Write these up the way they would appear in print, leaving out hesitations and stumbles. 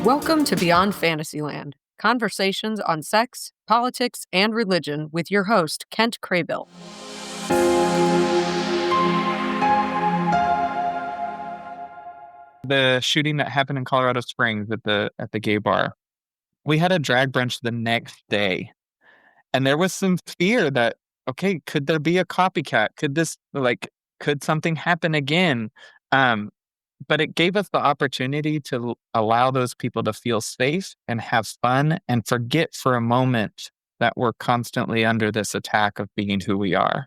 Welcome to Beyond Fantasyland, conversations on sex, politics, and religion with your host, Kent Craybill. The shooting that happened in Colorado Springs at the gay bar, we had a drag brunch the next day, and there was some fear that, okay, could there be a copycat? Could something happen again? But it gave us the opportunity to allow those people to feel safe and have fun and forget for a moment that we're constantly under this attack of being who we are.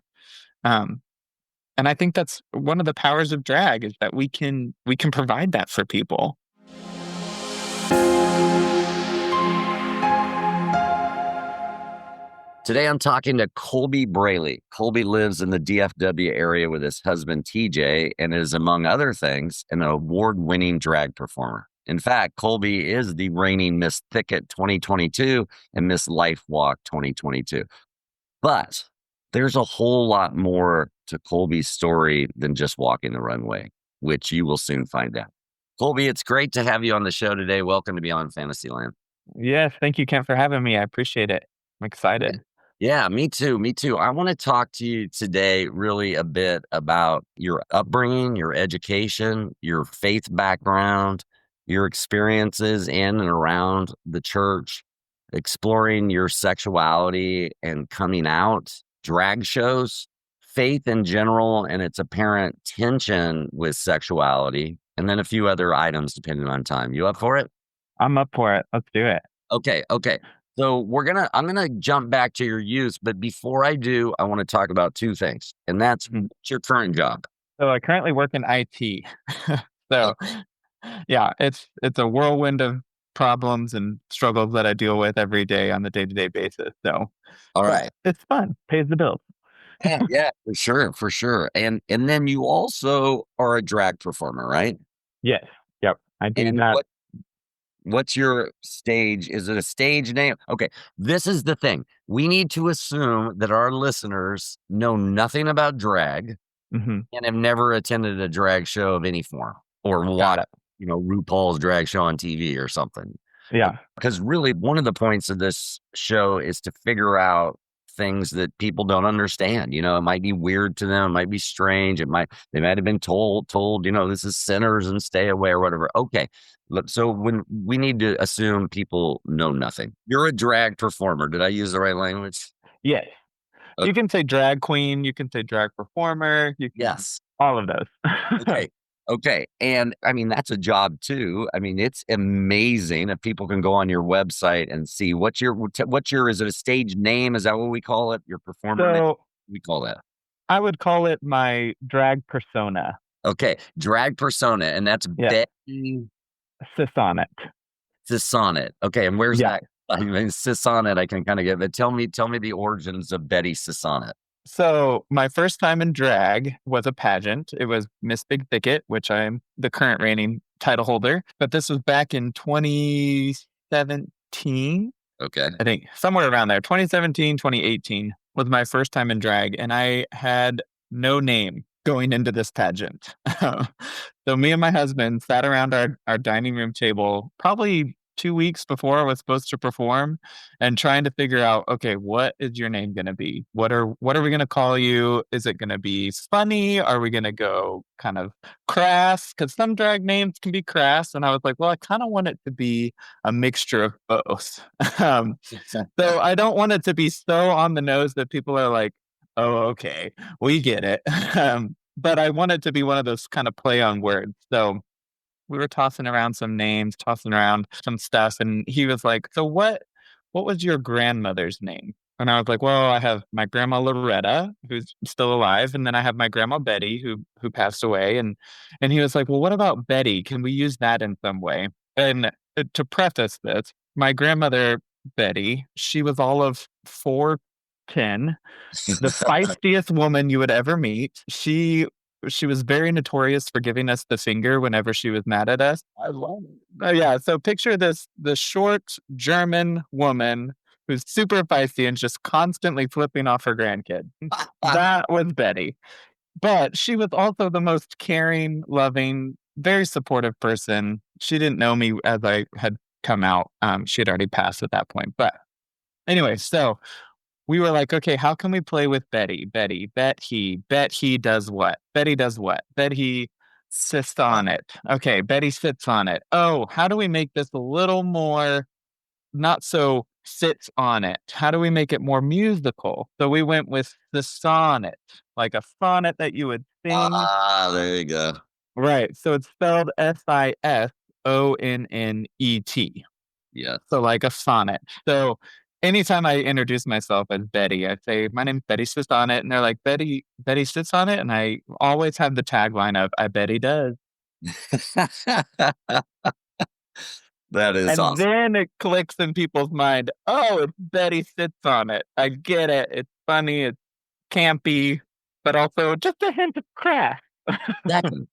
And I think that's one of the powers of drag, is that we can provide that for people. Today, I'm talking to Colby Braley. Colby lives in the DFW area with his husband, TJ, and is, among other things, an award-winning drag performer. In fact, Colby is the reigning Miss Thicket 2022 and Miss Life Walk 2022. But there's a whole lot more to Colby's story than just walking the runway, which you will soon find out. Colby, it's great to have you on the show today. Welcome to Beyond Fantasyland. Yes, thank you, Kent, for having me. I appreciate it. I'm excited. Yeah, me too. I want to talk to you today really a bit about your upbringing, your education, your faith background, your experiences in and around the church, exploring your sexuality and coming out, drag shows, faith in general, and its apparent tension with sexuality, and then a few other items depending on time. You up for it? I'm up for it. Let's do it. Okay. So I'm gonna jump back to your youth, but before I do, I want to talk about two things, and that's what's your current job? So I currently work in IT. So yeah, it's a whirlwind of problems and struggles that I deal with every day on the day-to-day basis. So All right, it's fun, pays the bills. yeah, for sure. And then you also are a drag performer, right? Yes, yep, I do And that. what's your stage? Is it a stage name? Okay, this is the thing. We need to assume that our listeners know nothing about drag and have never attended a drag show of any form or watched, RuPaul's drag show on TV or something. Yeah. Because really, one of the points of this show is to figure out things that people don't understand. It might be weird to them, it might be strange, they might have been told, this is sinners and stay away or whatever. Okay. So when we need to assume people know nothing. You're a drag performer. Did I use the right language? Yes. Okay. You can say drag queen, you can say drag performer. Yes. All of those. Okay. And I mean, that's a job too. I mean, it's amazing if people can go on your website and see what's your, is it a stage name? Is that what we call it? Your performer name? We call that. I would call it my drag persona. Okay. Drag persona. And that's Betty SiSonnet. SiSonnet. Okay. And where's that? I mean, SiSonnet, I can kind of get, but tell me the origins of Betty SiSonnet. So my first time in drag was a pageant. It was Miss Big Thicket, which I'm the current reigning title holder. But this was back in 2017. Okay. I think somewhere around there. 2017, 2018 was my first time in drag. And I had no name going into this pageant. So me and my husband sat around our dining room table probably 2 weeks before I was supposed to perform and trying to figure out, okay, what is your name going to be? What are we going to call you? Is it going to be funny? Are we going to go kind of crass? Because some drag names can be crass. And I was like, well, I kind of want it to be a mixture of both. So I don't want it to be so on the nose that people are like, oh, okay, we get it. But I want it to be one of those kind of play on words. So we were tossing around some names, tossing around some stuff. And he was like, so what was your grandmother's name? And I was like, well, I have my grandma Loretta, who's still alive. And then I have my grandma Betty, who passed away. And he was like, well, what about Betty? Can we use that in some way? And to preface this, my grandmother, Betty, she was all of 4'10", the feistiest woman you would ever meet. She was very notorious for giving us the finger whenever she was mad at us. I love it. Yeah, so picture the short German woman who's super feisty and just constantly flipping off her grandkid. That was Betty. But she was also the most caring, loving, very supportive person. She didn't know me as I had come out. She had already passed at that point. But anyway, so we were like, okay, how can we play with Betty? Bet he does what? Betty does what? Bet he sits on it. Okay, Betty sits on it. Oh, how do we make this a little more not so sits on it? How do we make it more musical? So we went with the sonnet, like a sonnet that you would sing. There you go. Right. So it's spelled SiSonnet. Yeah. So like a sonnet. So anytime I introduce myself as Betty, I say, my name's Betty sits on it. And they're like, Betty sits on it. And I always have the tagline of, I bet he does. That is And awesome. then it clicks in people's mind. Oh, it's Betty sits on it. I get it. It's funny. It's campy, but also just a hint of crass.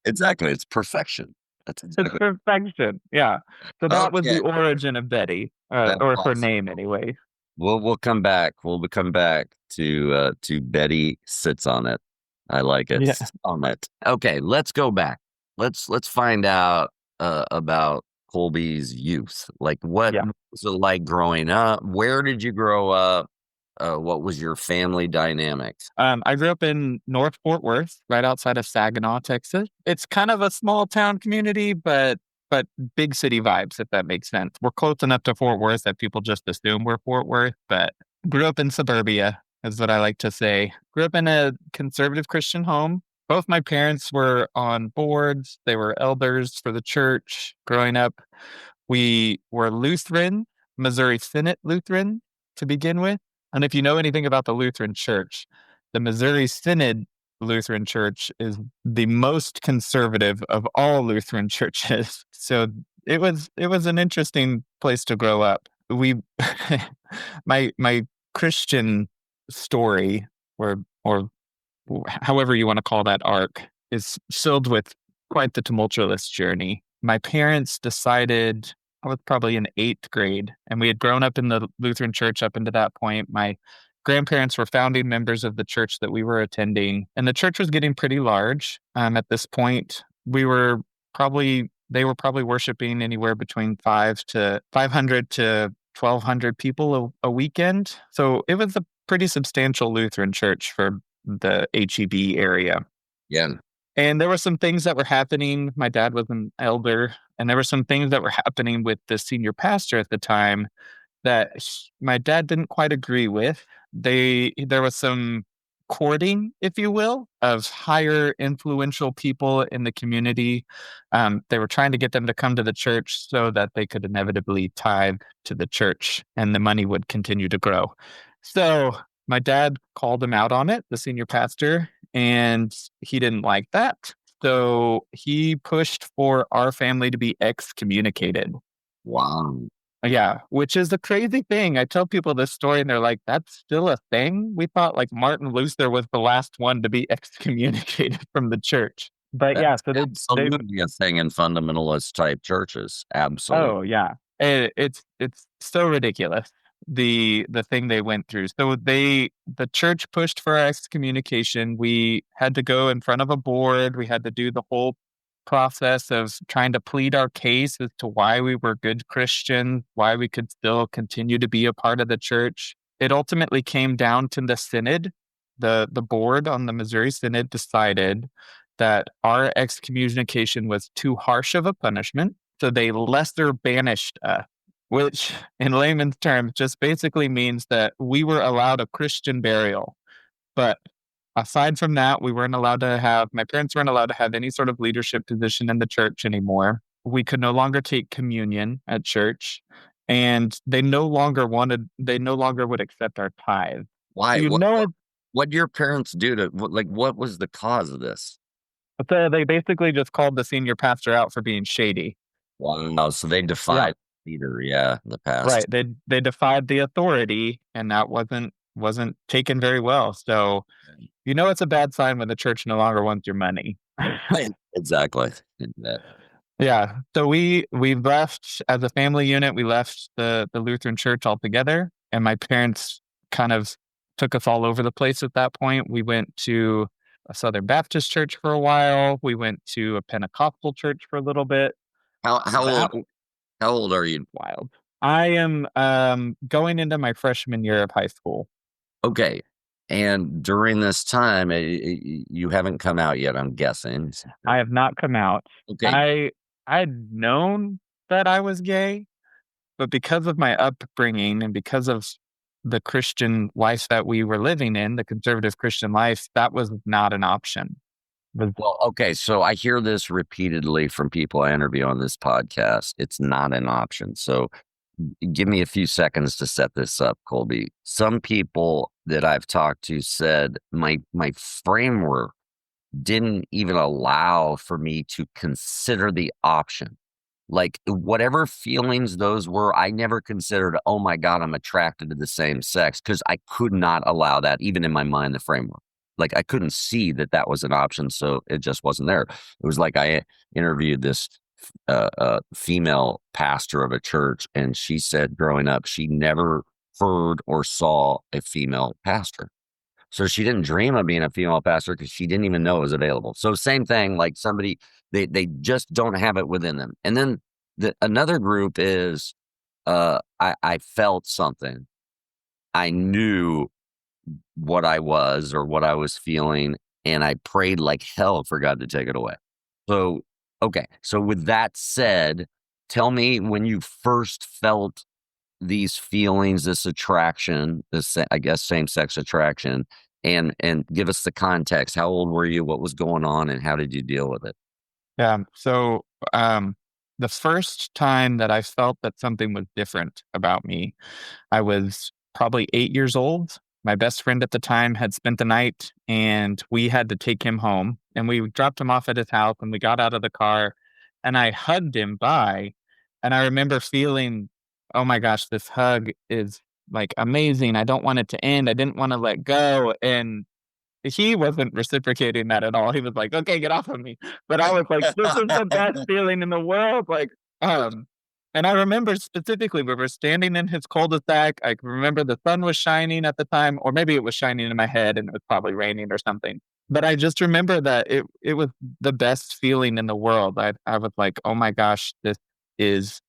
Exactly. It's perfection. That's It's exactly. perfection. Yeah. So that was the Okay. origin of Betty, That's or her awesome. name anyway. We'll come back. We'll come back to Betty sits on it. I like it. Yeah. Sit on it. Okay, let's go back. Let's find out about Colby's youth. Like, what Yeah. was it like growing up? Where did you grow up? What was your family dynamics? I grew up in North Fort Worth, right outside of Saginaw, Texas. It's kind of a small town community, but big city vibes, if that makes sense. We're close enough to Fort Worth that people just assume we're Fort Worth, but grew up in suburbia, is what I like to say. Grew up in a conservative Christian home. Both my parents were on boards. They were elders for the church. Growing up, we were Lutheran, Missouri Synod Lutheran to begin with. And if you know anything about the Lutheran Church, the Missouri Synod Lutheran Church is the most conservative of all Lutheran churches. So it was an interesting place to grow up. We my Christian story, or however you want to call that arc, is filled with quite the tumultuous journey. My parents decided, I was probably in 8th grade, and we had grown up in the Lutheran church up until that point. My grandparents were founding members of the church that we were attending, and the church was getting pretty large. At this point, they were probably worshiping anywhere between 500 to 1,200 people a weekend. So it was a pretty substantial Lutheran church for the HEB area. Yeah. And there were some things that were happening. My dad was an elder, and there were some things that were happening with the senior pastor at the time that my dad didn't quite agree with. There was some courting, if you will, of higher influential people in the community. They were trying to get them to come to the church so that they could inevitably tithe to the church and the money would continue to grow. So my dad called him out on it, the senior pastor, and he didn't like that. So he pushed for our family to be excommunicated. Wow. Yeah, which is a crazy thing. I tell people this story and they're like, that's still a thing? We thought like Martin Luther was the last one to be excommunicated from the church. But yeah, so they Absolutely a thing in fundamentalist type churches. Absolutely. oh yeah. It's so ridiculous, the thing they went through. So the church pushed for our excommunication. We had to go in front of a board. We had to do the whole process of trying to plead our case as to why we were good Christians, why we could still continue to be a part of the church. It ultimately came down to the synod. The board on the Missouri Synod decided that our excommunication was too harsh of a punishment, so they lesser banished us, which in layman's terms just basically means that we were allowed a Christian burial. But aside from that, my parents weren't allowed to have any sort of leadership position in the church anymore. We could no longer take communion at church, and they no longer would accept our tithe. Why? So What did your parents do what was the cause of this? they basically just called the senior pastor out for being shady. Wow. So they defied leader, in the past. Right. They defied the authority, and that wasn't taken very well. So it's a bad sign when the church no longer wants your money. Exactly. Yeah. So we left as a family unit. We left the Lutheran church altogether, and my parents kind of took us all over the place at that point. We went to a Southern Baptist church for a while. We went to a Pentecostal church for a little bit. How old are you? Wild. I am going into my freshman year of high school. Okay. And during this time, you haven't come out yet, I'm guessing. I have not come out. Okay. I'd known that I was gay, but because of my upbringing and because of the Christian life that we were living in, the conservative Christian life, that was not an option. Well, okay. So I hear this repeatedly from people I interview on this podcast. It's not an option. So give me a few seconds to set this up, Colby. Some people that I've talked to said my framework didn't even allow for me to consider the option. Like whatever feelings those were, I never considered, oh my God, I'm attracted to the same sex, because I could not allow that even in my mind, the framework. Like I couldn't see that that was an option. So it just wasn't there. It was like I interviewed this female pastor of a church, and she said growing up, she never heard or saw a female pastor. So she didn't dream of being a female pastor because she didn't even know it was available. So same thing, like somebody, they just don't have it within them. And then another group is, I felt something. I knew what I was or what I was feeling, and I prayed like hell for God to take it away. So, okay. So with that said, tell me when you first felt these feelings, this attraction, this, I guess, same-sex attraction, and give us the context. How old were you? What was going on, and how did you deal with it? Yeah. So the first time that I felt that something was different about me, I was probably 8 years old. My best friend at the time had spent the night, and we had to take him home. And we dropped him off at his house, and we got out of the car, and I hugged him by. And I remember feeling, oh my gosh, this hug is like amazing. I don't want it to end. I didn't want to let go. And he wasn't reciprocating that at all. He was like, okay, get off of me. But I was like, this is the best feeling in the world. Like, and I remember specifically we were standing in his cul-de-sac. I remember the sun was shining at the time, or maybe it was shining in my head and it was probably raining or something. But I just remember that it was the best feeling in the world. I was like, oh my gosh, this is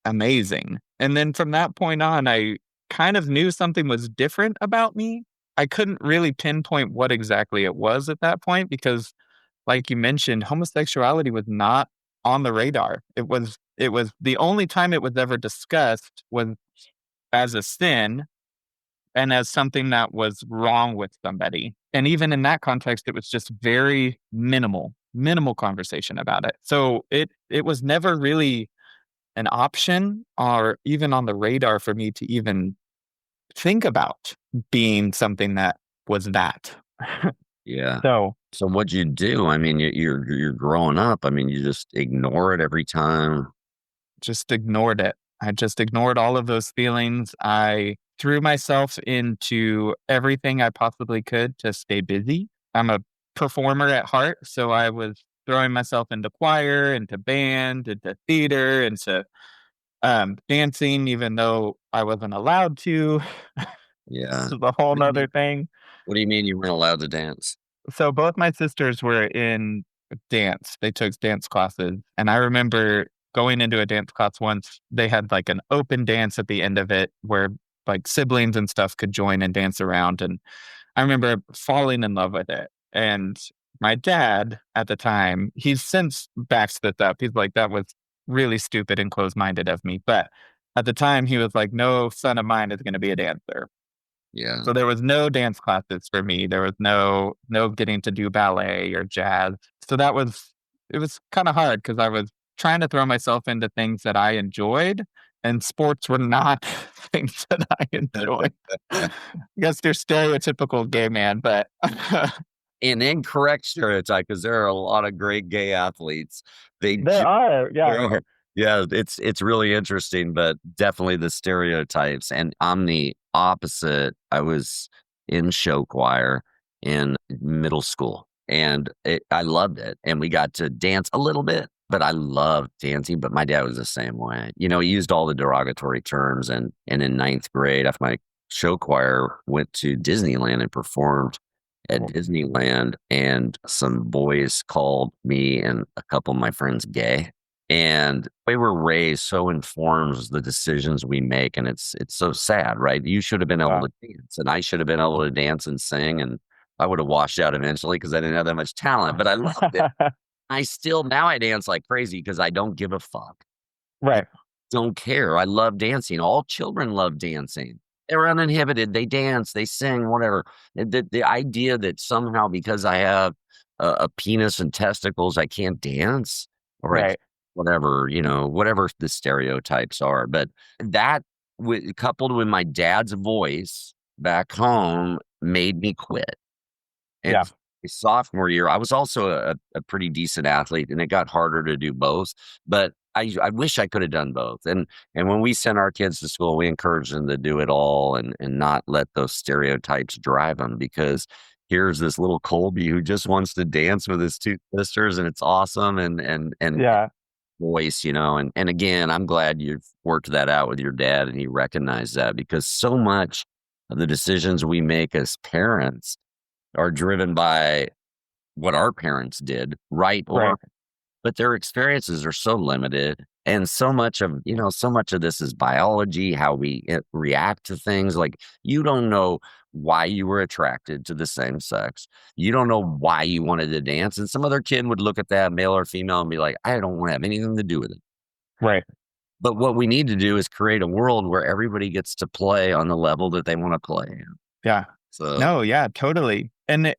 amazing. And then from that point on, I kind of knew something was different about me. I couldn't really pinpoint what exactly it was at that point because, like you mentioned, homosexuality was not on the radar. It was the only time it was ever discussed was as a sin and as something that was wrong with somebody. And even in that context, it was just very minimal conversation about it. So it was never really an option or even on the radar for me to even think about being something that was that. Yeah. So what'd you do? I mean, you're growing up. I mean, you just ignore it every time. just ignored it. I just ignored all of those feelings. I threw myself into everything I possibly could to stay busy. I'm a performer at heart, so I was throwing myself into choir, into band, into theater, into dancing, even though I wasn't allowed to. Yeah. This is a whole nother thing. What do you mean you weren't allowed to dance? So both my sisters were in dance. They took dance classes. And I remember going into a dance class once. They had like an open dance at the end of it where like siblings and stuff could join and dance around. And I remember falling in love with it. And my dad at the time, he's since backs this up. He's like, that was really stupid and closed-minded of me. But at the time, he was like, no son of mine is going to be a dancer. Yeah. So there was no dance classes for me. There was no getting to do ballet or jazz. So it was kind of hard because I was trying to throw myself into things that I enjoyed, and sports were not things that I enjoyed. I guess they're stereotypical gay man, but An incorrect stereotype, because there are a lot of great gay athletes. there are, yeah. Yeah, it's really interesting, but definitely the stereotypes. And I'm the opposite. I was in show choir in middle school, and I loved it. And we got to dance a little bit, but I loved dancing. But my dad was the same way. You know, he used all the derogatory terms. And in ninth grade, after my show choir, went to Disneyland and performed at Disneyland, and some boys called me and a couple of my friends gay. And we were raised so informs the decisions we make, and it's so sad, right? You should have been able to dance, and I should have been able to dance and sing, and I would have washed out eventually because I didn't have that much talent, but I loved it. Now I dance like crazy because I don't give a fuck. Right. Don't care. I love dancing. All children love dancing. They're uninhibited. They dance, they sing, whatever. The idea that somehow because I have a penis and testicles, I can't dance, or Right. whatever, whatever the stereotypes are. But that, coupled with my dad's voice back home, made me quit. And Yeah. sophomore year, I was also a pretty decent athlete, and it got harder to do both. But I wish I could have done both. And when we sent our kids to school, we encouraged them to do it all and not let those stereotypes drive them, because here's this little Colby who just wants to dance with his two sisters, and it's awesome. And Yeah. voice, and again, I'm glad you've worked that out with your dad and he recognized that, because so much of the decisions we make as parents are driven by what our parents did, right or Right. but their experiences are so limited. And so much of this is biology, how we react to things. Like, you don't know why you were attracted to the same sex. You don't know why you wanted to dance. And some other kid would look at that, male or female, and be like, I don't want to have anything to do with it. Right. But what we need to do is create a world where everybody gets to play on the level that they want to play. Yeah. So No, yeah, totally. And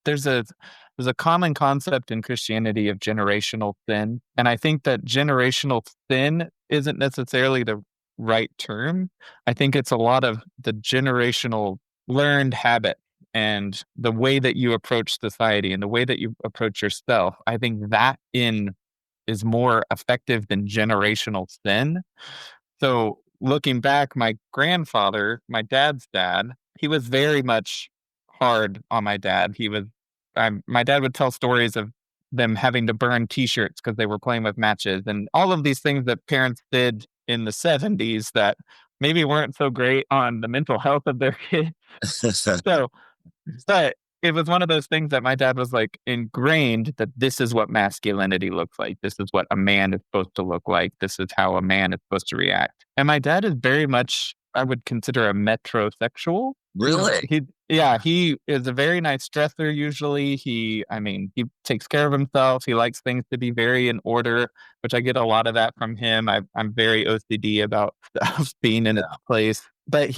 there's a common concept in Christianity of generational sin. And I think that generational sin isn't necessarily the right term. I think it's a lot of the generational learned habit and the way that you approach society and the way that you approach yourself. I think that is more effective than generational sin. So looking back, my grandfather, my dad's dad, he was very much hard on my dad. My dad would tell stories of them having to burn T-shirts because they were playing with matches and all of these things that parents did in the 70s that maybe weren't so great on the mental health of their kids. So, but it was one of those things that my dad was like ingrained that this is what masculinity looks like. This is what a man is supposed to look like. This is how a man is supposed to react. And my dad is very much, I would consider, a metrosexual. really, He is a very nice dresser usually. He takes care of himself. He likes things to be very in order, which I get a lot of that from him. I'm very OCD about stuff being in its place. But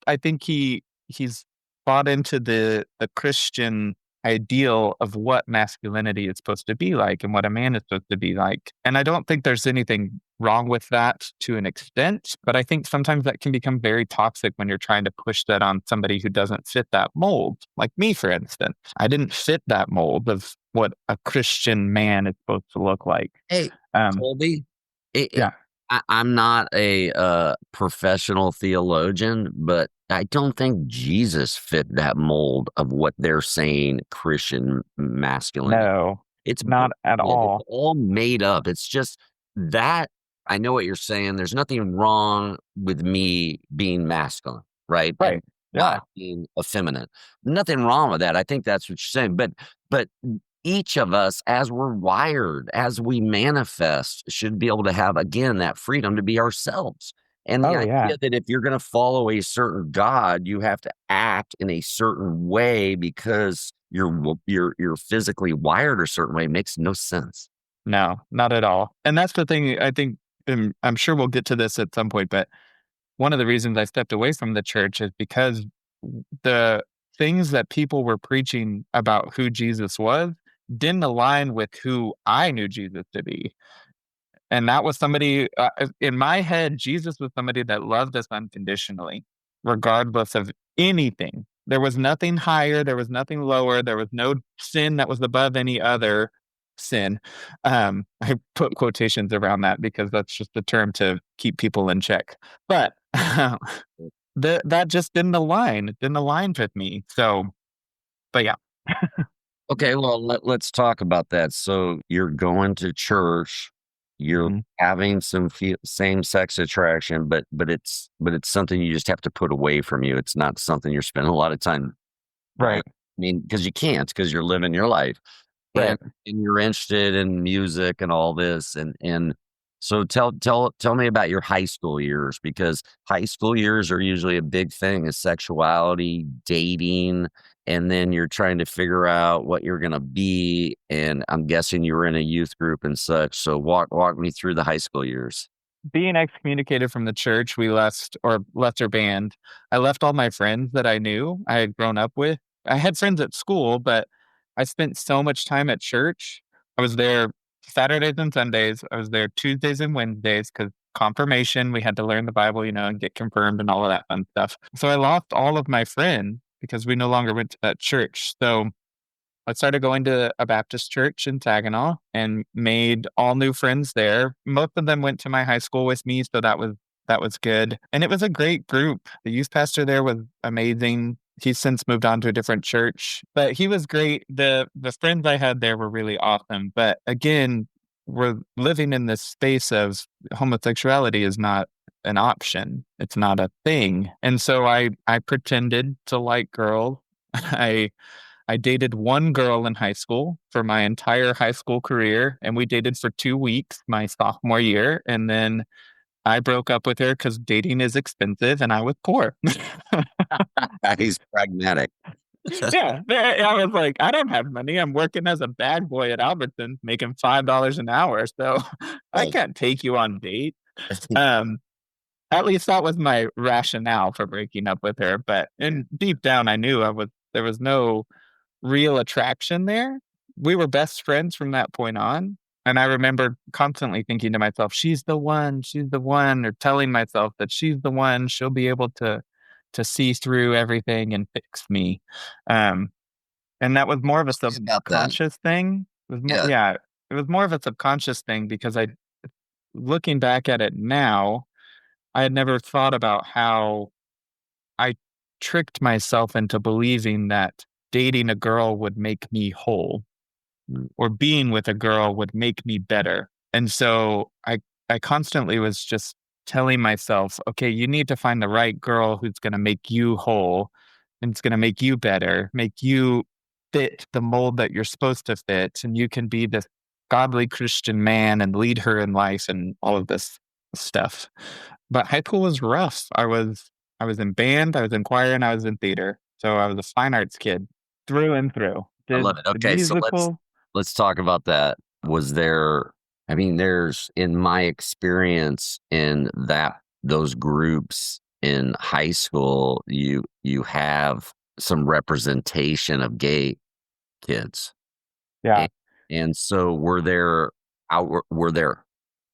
I think he's bought into the Christian ideal of what masculinity is supposed to be like and what a man is supposed to be like. And I don't think there's anything wrong with that to an extent, but I think sometimes that can become very toxic when you're trying to push that on somebody who doesn't fit that mold. Like me, for instance, I didn't fit that mold of what a Christian man is supposed to look like. Hey, Colby, Yeah. I'm not a professional theologian, but I don't think Jesus fit that mold of what they're saying Christian masculinity. No, It's not at all. It's all made up. It's just that I know what you're saying. There's nothing wrong with me being masculine, right? Right. And Yeah. not being effeminate. Nothing wrong with that. I think that's what you're saying. But each of us, as we're wired, as we manifest, should be able to have, again, that freedom to be ourselves. And the idea that if you're going to follow a certain God, you have to act in a certain way because you're physically wired a certain way makes no sense. No, not at all. And that's the thing. I think, I'm sure we'll get to this at some point, but one of the reasons I stepped away from the church is because the things that people were preaching about who Jesus was didn't align with who I knew Jesus to be. And that was somebody, in my head, Jesus was somebody that loved us unconditionally, regardless of anything. There was nothing higher. There was nothing lower. There was no sin that was above any other sin. I put quotations around that because that's just the term to keep people in check. But that just didn't align. It didn't align with me. So, but yeah. Okay, well, let's talk about that. So you're going to church, you're having some same-sex attraction, but it's something you just have to put away from you. It's not something you're spending a lot of time. Right. mean, because you can't, because you're living your life. Right. And you're interested in music and all this. And so tell me about your high school years, because high school years are usually a big thing, is sexuality, dating, and then you're trying to figure out what you're gonna be. And I'm guessing you were in a youth group and such. So walk me through the high school years. Being excommunicated from the church, we left our band. I left all my friends that I knew, I had grown up with. I had friends at school, but I spent so much time at church. I was there Saturdays and Sundays. I was there Tuesdays and Wednesdays because confirmation, we had to learn the Bible, and get confirmed and all of that fun stuff. So I lost all of my friends because we no longer went to that church. So I started going to a Baptist church in Saginaw and made all new friends there. Most of them went to my high school with me, so that was good. And it was a great group. The youth pastor there was amazing. He's since moved on to a different church, but he was great. The friends I had there were really awesome. But again, we're living in this space of homosexuality is not an option. It's not a thing. And so I pretended to like girls. I dated one girl in high school for my entire high school career, and we dated for 2 weeks my sophomore year, and then I broke up with her because dating is expensive and I was poor. He's pragmatic. Yeah, I was like, I don't have money. I'm working as a bag boy at Albertsons, making $5 an hour, so I can't take you on date. Um, at least that was my rationale for breaking up with her. But deep down, I knew there was no real attraction there. We were best friends from that point on. And I remember constantly thinking to myself, she's the one, or telling myself that she's the one, she'll be able to see through everything and fix me. Um, and that was more of a Tell me about that. subconscious thing. It was more, Yeah. yeah, it was more of a subconscious thing because looking back at it now, I had never thought about how I tricked myself into believing that dating a girl would make me whole or being with a girl would make me better. And so I constantly was just telling myself, okay, you need to find the right girl who's going to make you whole and it's going to make you better, make you fit the mold that you're supposed to fit. And you can be this godly Christian man and lead her in life and all of this stuff. But high school was rough. I was in band, I was in choir, and I was in theater. So I was a fine arts kid through and through. I Did love it. the Okay, so musical. let's talk about that. Was there, I mean, there's, in my experience in those groups in high school, you have some representation of gay kids. Yeah. And so were there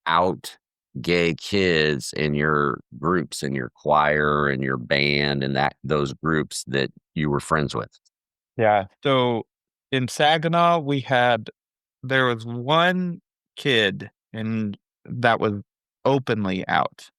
out gay kids in your groups, in your choir and your band, and those groups that you were friends with? Yeah. So in Saginaw, there was one kid and that was openly out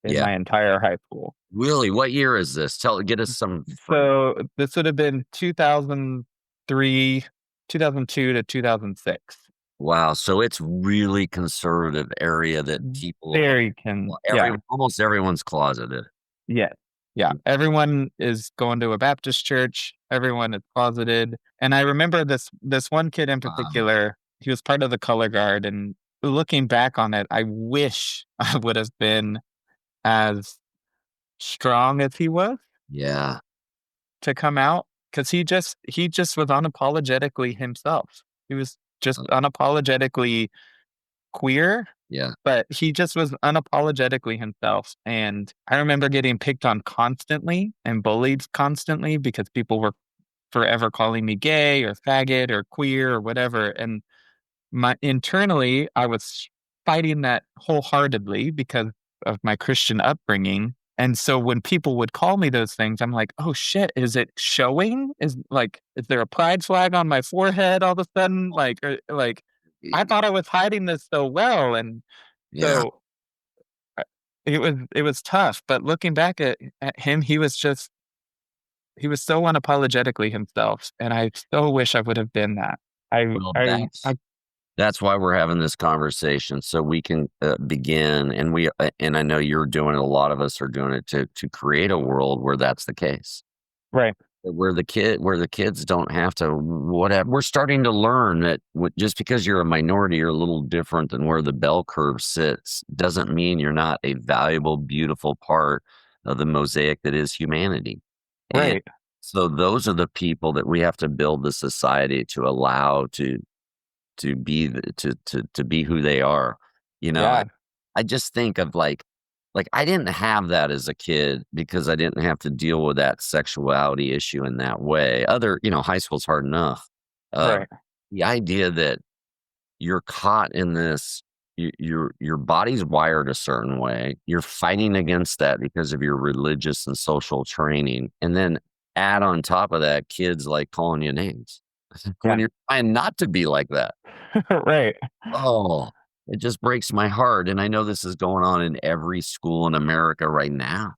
in Yeah. my entire high school. Really? What year is this? Get us some. So this would have been 2003, 2002 to 2006. Wow. So it's really conservative area that people, Yeah. almost everyone's closeted. Yeah. Yeah. Everyone is going to a Baptist church. Everyone is closeted. And I remember this one kid in particular, he was part of the color guard. And looking back on it, I wish I would have been as strong as he was Yeah. to come out. Cause he just was unapologetically himself. He was just unapologetically queer. Yeah. But he just was unapologetically himself. And I remember getting picked on constantly and bullied constantly because people were forever calling me gay or faggot or queer or whatever. And internally, I was fighting that wholeheartedly because of my Christian upbringing. And so when people would call me those things, I'm like, oh shit, is it showing? Is there a pride flag on my forehead all of a sudden? I thought I was hiding this so well. And Yeah. so it was tough. But looking back at him, he was so unapologetically himself. And I so wish I would have been that. Well, that's why we're having this conversation, so we can begin. And I know you're doing it. A lot of us are doing it to create a world where that's the case. Right. where the kids don't have to whatever. We're starting to learn that just because you're a minority, you're a little different than where the bell curve sits, doesn't mean you're not a valuable, beautiful part of the mosaic that is humanity. And Right. so those are the people that we have to build the society to allow to be to be who they are. You know, Yeah. I just think of like I didn't have that as a kid because I didn't have to deal with that sexuality issue in that way. High school's hard enough. Uh, Right. the idea that you're caught in this, your body's wired a certain way. You're fighting against that because of your religious and social training, and then add on top of that, kids like calling you names when Yeah. you're trying not to be like that. Right. Oh, it just breaks my heart, and I know this is going on in every school in America right now.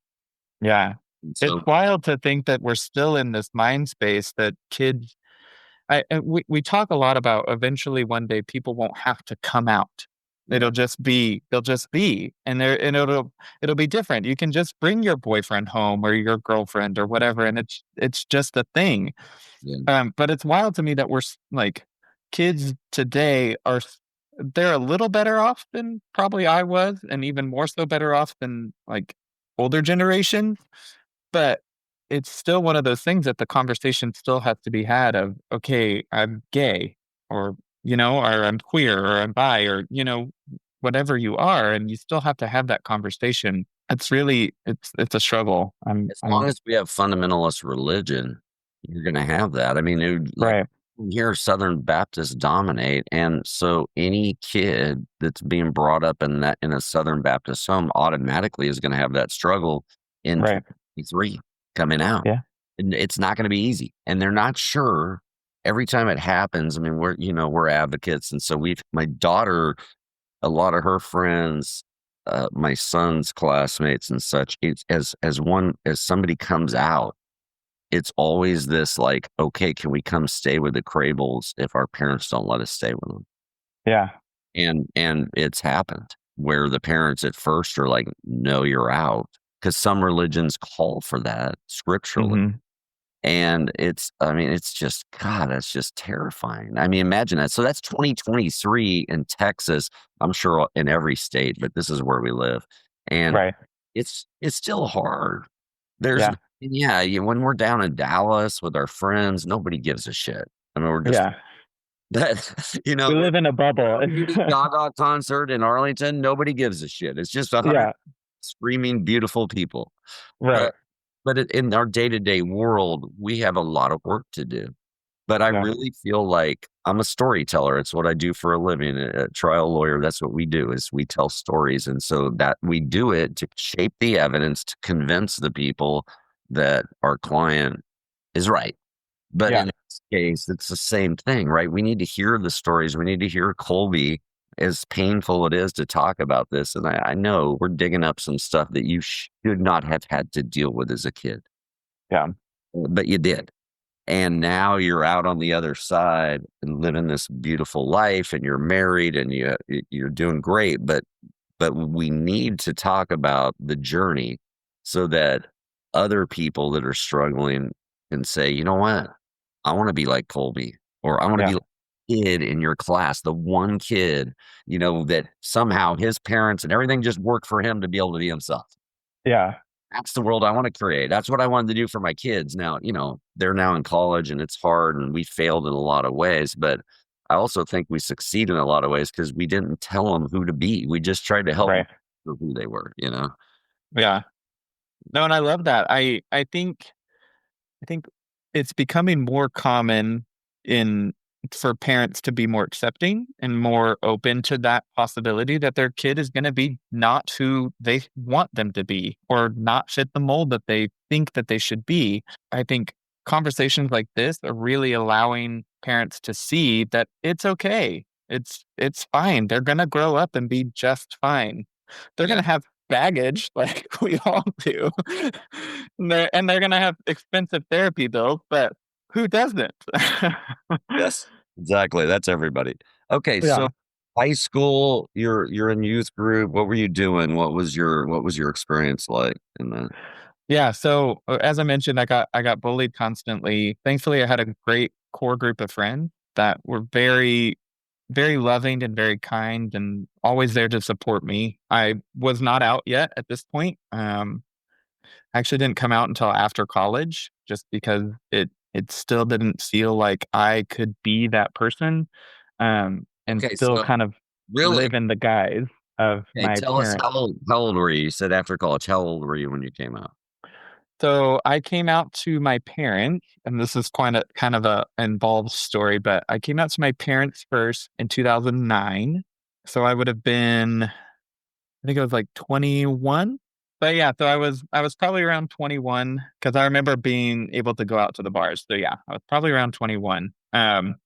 Yeah. And It's so wild to think that we're still in this mind space that kids we talk a lot about eventually one day people won't have to come out. yeah, They'll just be, and it'll be different. You can just bring your boyfriend home or your girlfriend or whatever, and it's just a thing. yeah, But it's wild to me that like kids today they're a little better off than probably I was, and even more so better off than like older generation. But it's still one of those things that the conversation still has to be had of, okay, I'm gay, or, or I'm queer, or I'm bi, or, whatever you are, and you still have to have that conversation. It's a struggle. as long as we have fundamentalist religion, you're gonna have that. I mean, like, Right, here, Southern Baptists dominate, and so any kid that's being brought up in a Southern Baptist home automatically is gonna have that struggle in right. 23 coming out. Yeah, And it's not gonna be easy, and they're not sure every time it happens. I mean, we're advocates, and so my daughter, a lot of her friends, my son's classmates and such, it's as somebody comes out, it's always this like, "Okay, can we come stay with the Crabbles if our parents don't let us stay with them?" yeah. And it's happened where the parents at first are like, "No, you're out," because some religions call for that scripturally. Hmm. And I mean, it's just, God, that's just terrifying. I mean, imagine that. So that's 2023 in Texas. I'm sure in every state, but this is where we live. And Right. it's still hard. Yeah. Yeah, when we're down in Dallas with our friends, nobody gives a shit. I mean, we're just Yeah. that, We we're live in a bubble. Lady Gaga concert in Arlington. Nobody gives a shit. It's just 100 Yeah. screaming, beautiful people. Right. But in our day-to-day world, we have a lot of work to do. But I Yeah. really feel like I'm a storyteller. It's what I do for a living. A trial lawyer, that's what we do, is we tell stories. And so that we do it to shape the evidence to convince the people that our client is right. But in Yeah. this case, it's the same thing, right? We need to hear the stories. We need to hear Colby, as painful it is to talk about this. And I know we're digging up some stuff that you should not have had to deal with as a kid, Yeah. but you did. And now you're out on the other side and living this beautiful life, and you're married, and you're doing great. But we need to talk about the journey so that other people that are struggling can say, you know what? I want to be like Colby, or I want to be Yeah. like the kid in your class, the one kid, that somehow his parents and everything just worked for him to be able to be himself. Yeah. That's the world I want to create. That's what I wanted to do for my kids. Now, they're now in college and it's hard and we failed in a lot of ways, but I also think we succeed in a lot of ways because we didn't tell them who to be. We just tried to help them Right. for who they were. Yeah. No, and I love that. I think it's becoming more common in for parents to be more accepting and more open to that possibility that their kid is going to be not who they want them to be or not fit the mold that they think that they should be. I think conversations like this are really allowing parents to see that it's okay. It's fine. They're going to grow up and be just fine. They're Yeah. going to have baggage like we all do. And they're going to have expensive therapy bills, but who doesn't? Yes. Exactly. That's everybody. Okay. So Yeah. high school, you're in youth group. What were you doing? What was your experience like in that? Yeah. So as I mentioned, I got bullied constantly. Thankfully, I had a great core group of friends that were very, very loving and very kind and always there to support me. I was not out yet at this point. I actually didn't come out until after college, just because it still didn't feel like I could be that person, and Okay, still so kind of really, live in the guise of okay, my tell us parents. how old were you? You said after college. How old were you when you came out? So I came out to my parents, and this is quite a kind of a involved story, but I came out to my parents first in 2009. So I would have been, I think I was like 21. But yeah, so I was probably around 21 because I remember being able to go out to the bars. So yeah, I was probably around 21. And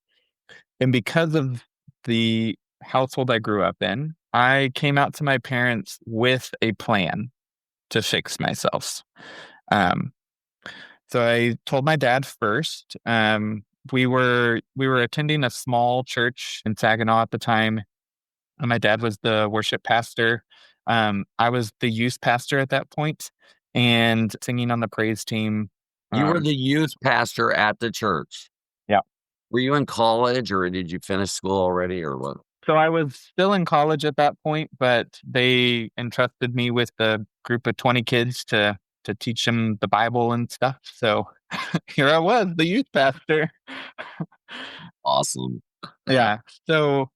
because of the household I grew up in, I came out to my parents with a plan to fix myself. Um, So I told my dad first. We were attending a small church in Saginaw at the time, and my dad was the worship pastor. I was the youth pastor at that point, and singing on the praise team. You were Um, the youth pastor at the church. yeah. Were you in college or did you finish school already or what? So I was still in college at that point, but they entrusted me with a group of 20 kids to teach them the Bible and stuff. So here I was, the youth pastor. Awesome. Yeah. So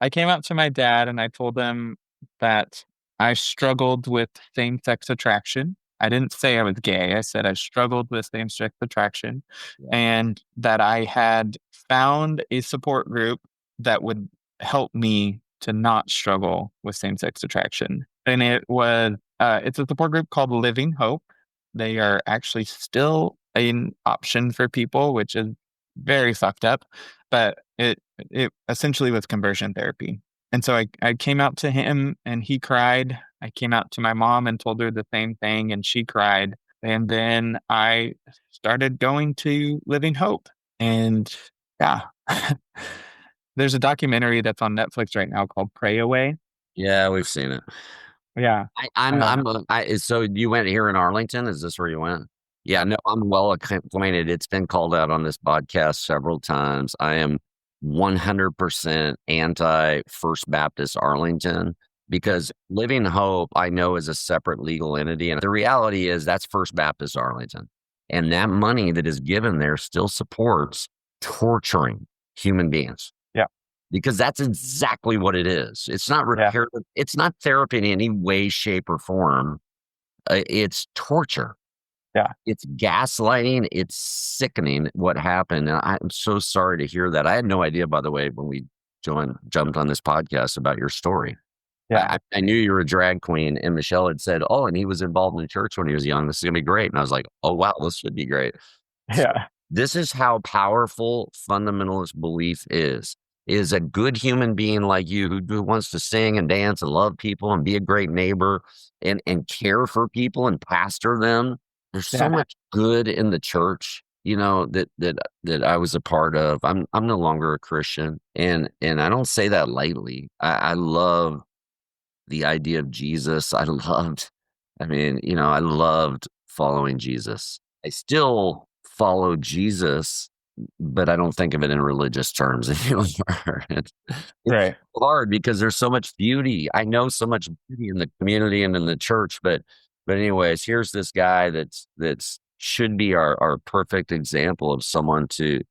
I came out to my dad and I told him that I struggled with same sex attraction. I didn't say I was gay. I said I struggled with same sex attraction Yeah. and that I had found a support group that would help me to not struggle with same sex attraction. And it's a support group called Living Hope. They are actually still an option for people, which is very fucked up, but it essentially was conversion therapy. And so I came out to him and he cried. I came out to my mom and told her the same thing and she cried. And then I started going to Living Hope. And yeah, there's a documentary that's on Netflix right now called Pray Away. Yeah, we've seen it. Yeah. Uh, So you went here in Arlington? Is this where you went? Yeah, no, I'm well acquainted. It's been called out on this podcast several times. I am 100% anti First Baptist Arlington because Living Hope, I know, is a separate legal entity. And the reality is that's First Baptist Arlington. And that money that is given there still supports torturing human beings yeah. because that's exactly what it is. It's not Yeah. repair. It's not therapy in any way, shape, or form. It's torture. Yeah. It's gaslighting. It's sickening what happened. And I'm so sorry to hear that. I had no idea, by the way, when we jumped on this podcast about your story. Yeah. I knew you were a drag queen, and Michelle had said, "Oh, and he was involved in the church when he was young. This is gonna be great." And I was like, "Oh wow, this should be great." So Yeah. this is how powerful fundamentalist belief is a good human being like you who wants to sing and dance and love people and be a great neighbor and care for people and pastor them. There's so Yeah. much good in the church, that I was a part of. I'm no longer a Christian, and I don't say that lightly. I love the idea of Jesus. I loved following Jesus. I still follow Jesus, but I don't think of it in religious terms anymore. It's Right. hard because there's so much beauty. I know so much beauty in the community and in the church, but anyways, here's this guy that's should be our perfect example of someone to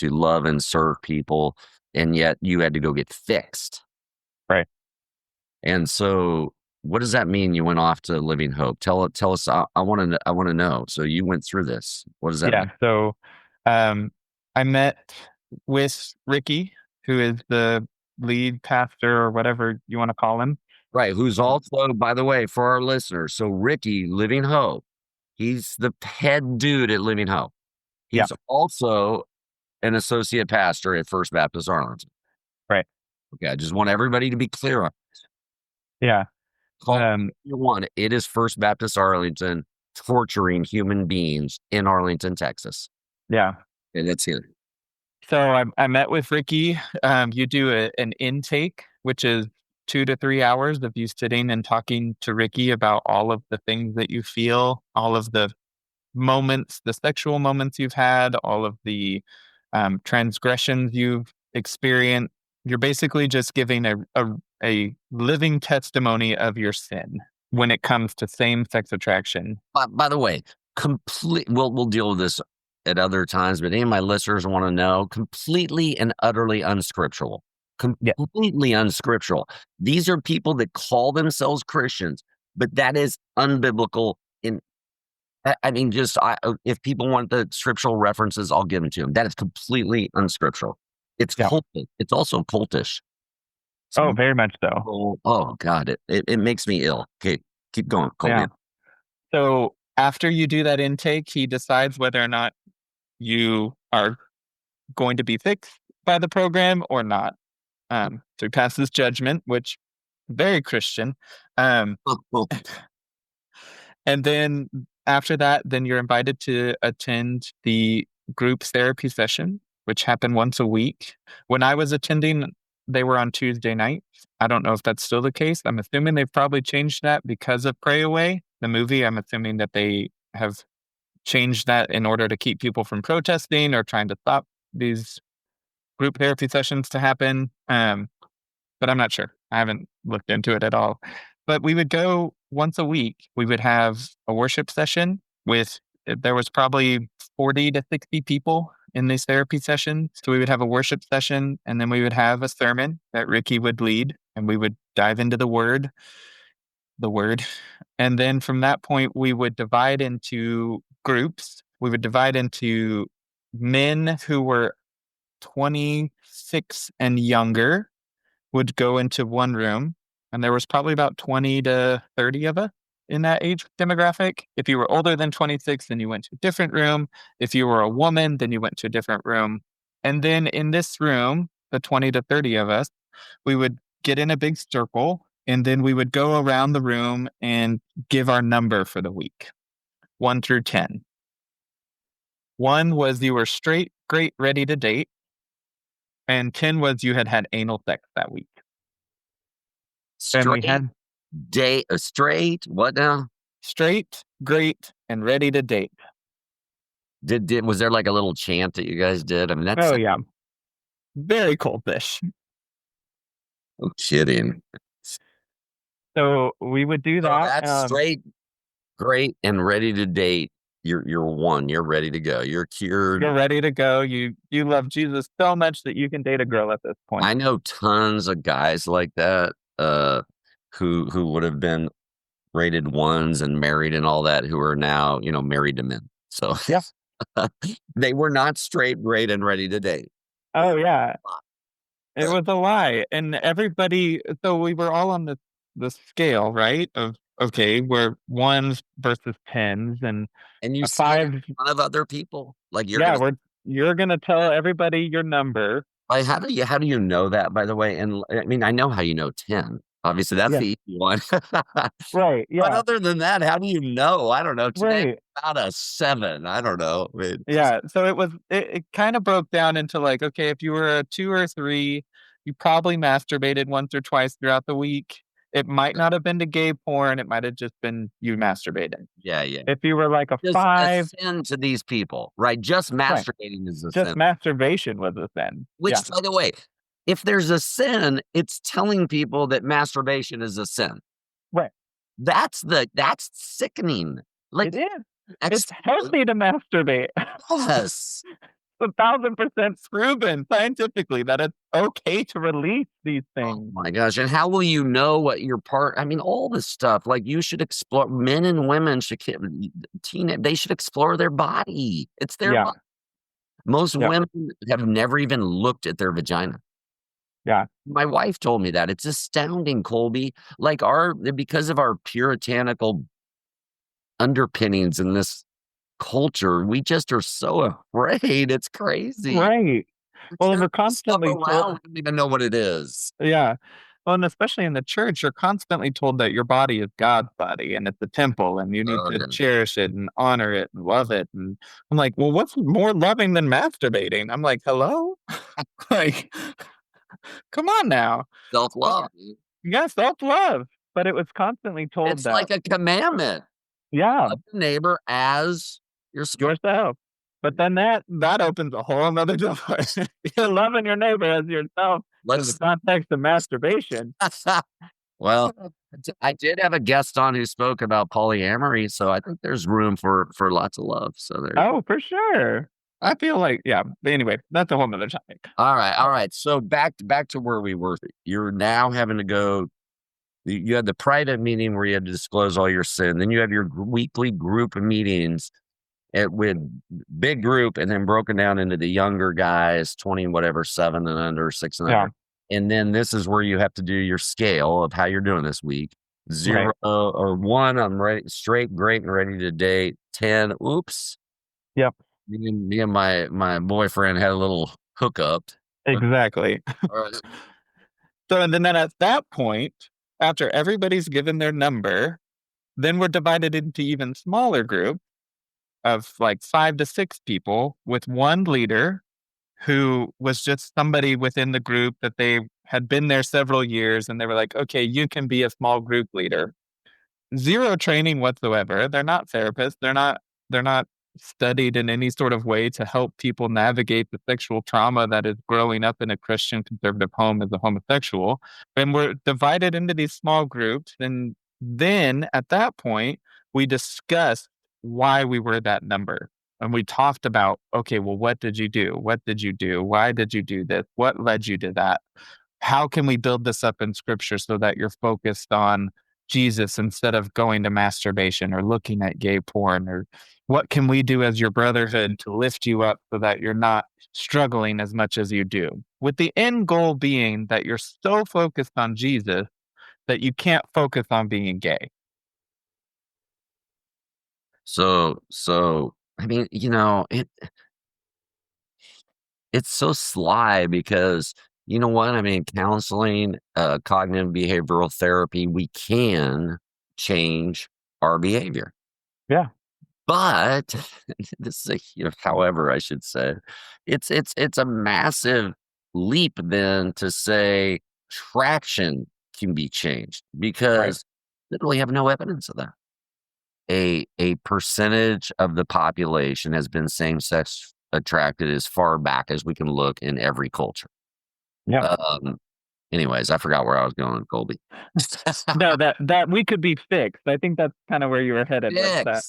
love and serve people, and yet you had to go get fixed. Right. And so, what does that mean? You went off to Living Hope. Tell us. I want to know. So you went through this. What does that Yeah. mean? So I met with Ricky, who is the lead pastor or whatever you want to call him. Right. Who's also, by the way, for our listeners. So Ricky, Living Hope. He's the head dude at Living Hope. Yeah. He's also an associate pastor at First Baptist Arlington. Right. Okay. I just want everybody to be clear on. Yeah. Call it what you want. It is First Baptist Arlington torturing human beings in Arlington, Texas. Yeah. And that's it. So I met with Ricky. You do an intake, which is 2 to 3 hours of you sitting and talking to Ricky about all of the things that you feel, all of the moments, the sexual moments you've had, all of the transgressions you've experienced. You're basically just giving a living testimony of your sin when it comes to same-sex attraction. By the way, we'll deal with this at other times, but any of my listeners want to know, completely and utterly unscriptural. Completely unscriptural. These are people that call themselves Christians, but that is unbiblical. If people want the scriptural references, I'll give them to them. That is completely unscriptural. It's cultish. It's also cultish. So, very much so. Oh God, it makes me ill. Okay, keep going, Colby. Yeah. So after you do that intake, he decides whether or not you are going to be fixed by the program or not. So he passes judgment, which very Christian. And then after that, then you're invited to attend the group therapy session, which happen once a week. When I was attending, they were on Tuesday nights. I don't know if that's still the case. I'm assuming they've probably changed that because of Pray Away, the movie. I'm assuming that they have changed that in order to keep people from protesting or trying to stop these group therapy sessions to happen. But I'm not sure. I haven't looked into it at all. But we would go once a week. We would have a worship session there was probably 40 to 60 people in these therapy sessions. So we would have a worship session, and then we would have a sermon that Ricky would lead, and we would dive into the word. And then from that point, we would divide into groups. We would divide into men who were 26 and younger would go into one room, and there was probably about 20 to 30 of us in that age demographic. If you were older than 26, then you went to a different room. If you were a woman, then you went to a different room. And then in this room, the 20 to 30 of us, we would get in a big circle, and then we would go around the room and give our number for the week, 1 through 10. 1 was you were straight, great, ready to date. And 10 was you had had anal sex that week. Straight, what now? Straight, great, and ready to date. Was there like a little chant that you guys did? I mean, that's yeah, very cultish. No kidding. So we would do that. That's straight, great, and ready to date. You're one. You're ready to go. You're cured. You're ready to go. You love Jesus so much that you can date a girl at this point. I know tons of guys like that who would have been rated ones and married and all that, who are now married to men. So yeah, they were not straight, great, and ready to date. Oh yeah, it was a lie, and everybody. So we were all on the scale, right? Of okay, we're 1s versus 10s, and you 5 in front of other people. Like you're gonna tell everybody your number. Like, how do you know that, by the way? And I mean, I know how you know 10. Obviously, that's the easy one. Right. Yeah. But other than that, how do you know? I don't know. Today, right. About a 7. I don't know. Yeah. So it kind of broke down into like, okay, if you were a 2 or 3, you probably masturbated once or twice throughout the week. It might not have been to gay porn. It might have just been you masturbating. Yeah. If you were like a just 5, a sin to these people, right? Just masturbating is a sin. Just masturbation was a sin. Which, by the way, if there's a sin, it's telling people that masturbation is a sin. Right. That's sickening. Like, it is. It's healthy to masturbate. Yes. 1,000% proven scientifically that it's okay to release these things. Oh my gosh. And how will you know what your I mean, all this stuff, like you should explore, men and women they should explore their body. It's their body. Most women have never even looked at their vagina. Yeah. My wife told me that. It's astounding, Colby. Like because of our puritanical underpinnings in this culture, we just are so afraid. It's crazy. Right. Well, we're constantly told. We don't even know what it is. Yeah. Well, and especially in the church, you're constantly told that your body is God's body and it's a temple and you need to cherish it and honor it and love it. And I'm like, well, what's more loving than masturbating? I'm like, hello? Like, come on now. Self-love. Yeah, self-love. But it was constantly told It's that, like a commandment. yeah, Love the neighbor as yourself. yourself. But then that opens a whole nother door. You're loving your neighbor as yourself in the Let's context of masturbation. well, I did have a guest on who spoke about polyamory, so I think there's room for lots of love. So there. Oh, for sure. I feel like, yeah. But anyway, that's a whole nother topic. All right. So back to where we were. You're now having to go. You had the private meeting where you had to disclose all your sin. Then you have your weekly group meetings with big group, and then broken down into the younger guys, 20 whatever, 7 and under, 6 and Yeah. under. And then this is where you have to do your scale of how you're doing this week. 0 Right. or 1, I'm ready, straight, great, and ready to date. 10, oops. Yep. Me and my boyfriend had a little hookup. Exactly. All right. So, and then at that point, after everybody's given their number, then we're divided into even smaller groups of like 5 to 6 people with one leader who was just somebody within the group that they had been there several years, and they were like, okay, you can be a small group leader. Zero training whatsoever. They're not therapists. They're not studied in any sort of way to help people navigate the sexual trauma that is growing up in a Christian conservative home as a homosexual. And we're divided into these small groups. And then at that point, we discussed why we were that number. And we talked about, okay, well, what did you do? What did you do? Why did you do this? What led you to that? How can we build this up in scripture so that you're focused on Jesus instead of going to masturbation or looking at gay porn? Or what can we do as your brotherhood to lift you up so that you're not struggling as much as you do? With the end goal being that you're so focused on Jesus that you can't focus on being gay. So I mean, it's so sly because you know what? I mean, counseling, cognitive behavioral therapy, we can change our behavior. Yeah. But this is however, I should say, it's a massive leap then to say traction can be changed because literally have no evidence of that. A percentage of the population has been same-sex attracted as far back as we can look in every culture. Yeah. Anyways, I forgot where I was going, Colby. No, that we could be fixed. I think that's kind of where you were headed with that.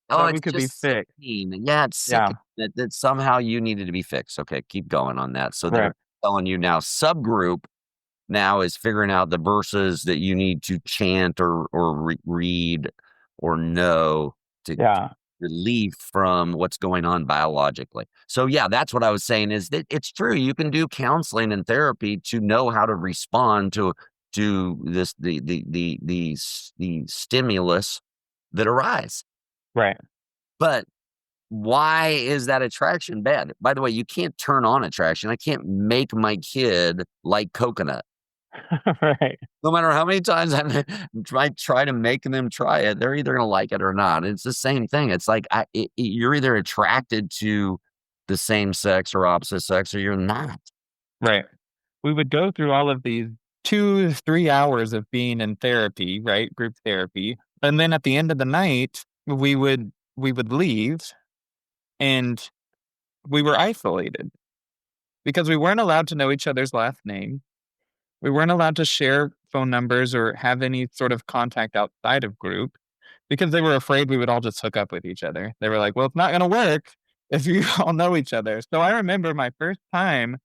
Oh, That we it's could be just fixed. sickening. Yeah, it's sickening that somehow you needed to be fixed. Okay, keep going on that. So they're telling you now subgroup now is figuring out the verses that you need to chant or read or know to relieve from what's going on biologically. So yeah, that's what I was saying is that it's true. You can do counseling and therapy to know how to respond to this the stimulus that arise. Right. But why is that attraction bad? By the way, you can't turn on attraction. I can't make my kid like coconut. Right. No matter how many times I try to make them try it, they're either going to like it or not. It's the same thing. It's like you're either attracted to the same sex or opposite sex or you're not. Right. We would go through all of these 2-3 hours of being in therapy, right? Group therapy. And then at the end of the night, we would leave and we were isolated because we weren't allowed to know each other's last name. We weren't allowed to share phone numbers or have any sort of contact outside of group because they were afraid we would all just hook up with each other. They were like, well, it's not going to work if you all know each other. So I remember my first time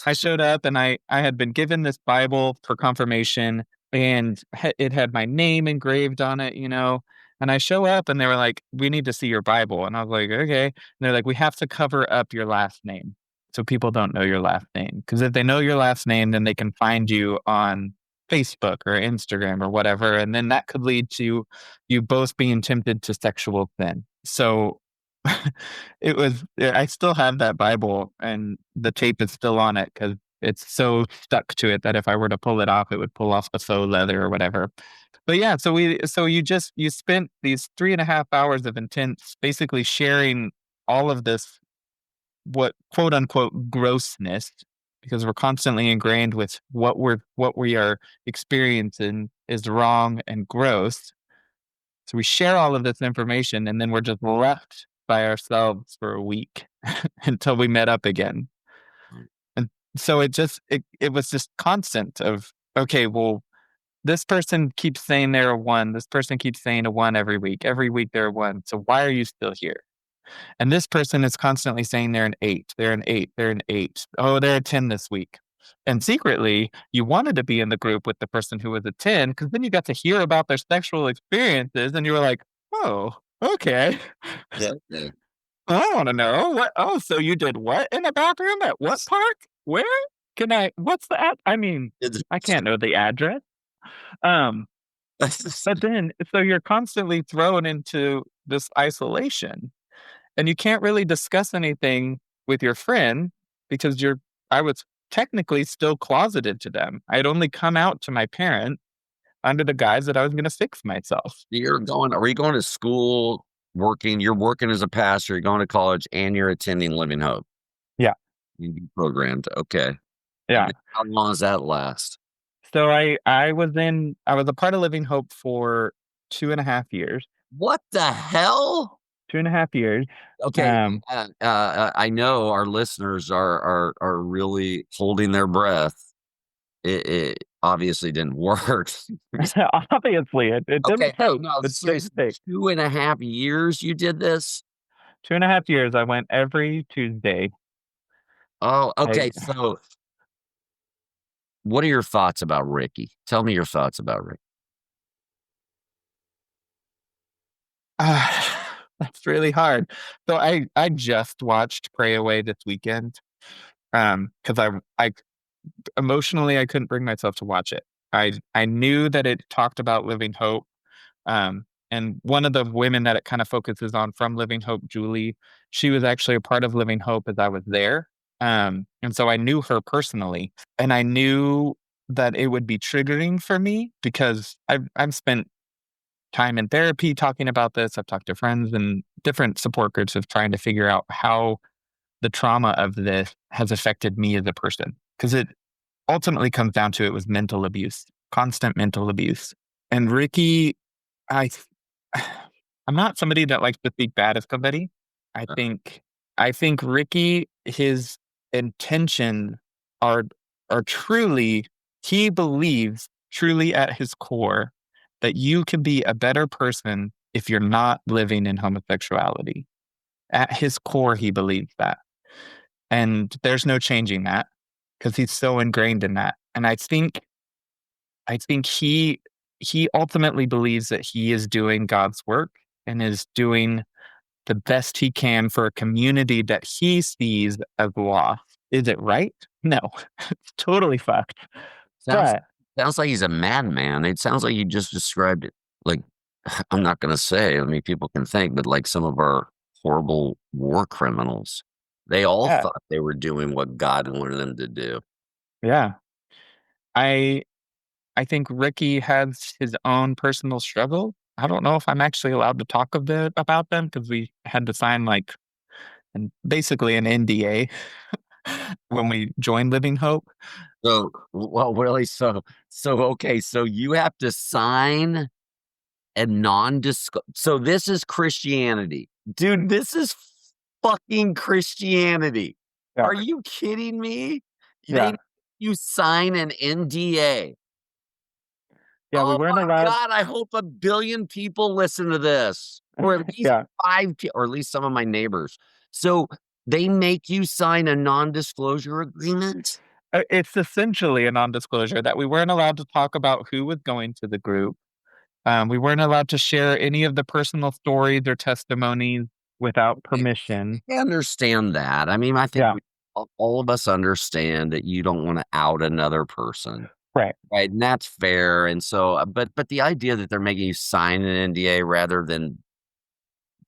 I showed up and I had been given this Bible for confirmation and it had my name engraved on it, and I show up and they were like, we need to see your Bible. And I was like, okay. And they're like, we have to cover up your last name so people don't know your last name. Because if they know your last name, then they can find you on Facebook or Instagram or whatever. And then that could lead to you both being tempted to sexual sin. So I still have that Bible and the tape is still on it because it's so stuck to it that if I were to pull it off, it would pull off the faux leather or whatever. But yeah, so you spent these 3.5 hours of intense, basically sharing all of this, what quote unquote grossness because we're constantly ingrained with what we are experiencing is wrong and gross. So we share all of this information, and then we're just left by ourselves for a week until we met up again. And so it was just constant of, okay, well, this person keeps saying they're a 1. This person keeps saying a 1 every week. Every week they're a 1. So why are you still here? And this person is constantly saying they're an 8. They're an 8. They're an 8. Oh, they're a 10 this week. And secretly, you wanted to be in the group with the person who was a 10, because then you got to hear about their sexual experiences, and you were like, oh, okay. Yeah. I want to know what. Oh, so you did what in the bathroom at what park? Where? What's the I mean, I can't know the address. But then, so you're constantly thrown into this isolation, and you can't really discuss anything with your friend because I was technically still closeted to them. I had only come out to my parents under the guise that I was going to fix myself. Are you going to school, you're working as a pastor, you're going to college, and you're attending Living Hope? Yeah. You programmed. Okay. Yeah. How long does that last? So I was a part of Living Hope for 2.5 years. What the hell? 2.5 years. Okay. I know our listeners are really holding their breath. It obviously didn't work. Obviously, it didn't help. No, 2.5 years you did this? 2.5 years. I went every Tuesday. Oh, okay. So what are your thoughts about Ricky? Tell me your thoughts about Ricky. That's really hard. So I just watched Pray Away this weekend, because I emotionally I couldn't bring myself to watch it. I knew that it talked about Living Hope, and one of the women that it kind of focuses on from Living Hope, Julie, she was actually a part of Living Hope as I was there, and so I knew her personally, and I knew that it would be triggering for me because I've spent time in therapy talking about this. I've talked to friends and different support groups of trying to figure out how the trauma of this has affected me as a person. Because it ultimately comes down to it was mental abuse, constant mental abuse. And Ricky, I'm not somebody that likes to speak bad of somebody. I think Ricky, his intentions are truly, he believes truly at his core that you can be a better person if you're not living in homosexuality. At his core, he believes that. And there's no changing that because he's so ingrained in that. And I think he ultimately believes that he is doing God's work and is doing the best he can for a community that he sees as lost. Is it right? No, it's totally fucked. Sounds like he's a madman. It sounds like you just described it. Like, I'm not going to say, I mean, people can think, but like some of our horrible war criminals, they all thought they were doing what God wanted them to do. Yeah. I think Ricky has his own personal struggle. I don't know if I'm actually allowed to talk a bit about them because we had to sign basically an NDA when we joined Living Hope. So, well, really? So okay. So you have to sign a non-disclosure. So this is Christianity. Dude, this is fucking Christianity. Yeah. Are you kidding me? You sign an NDA. Yeah, we weren't allowed. God, I hope 1 billion people listen to this. Or at least 5, or at least some of my neighbors. So they make you sign a non-disclosure agreement? It's essentially a non-disclosure that we weren't allowed to talk about who was going to the group. We weren't allowed to share any of the personal stories or testimonies without permission. I understand that. I mean, I think all of us understand that you don't want to out another person. Right. And that's fair. And so, but the idea that they're making you sign an NDA rather than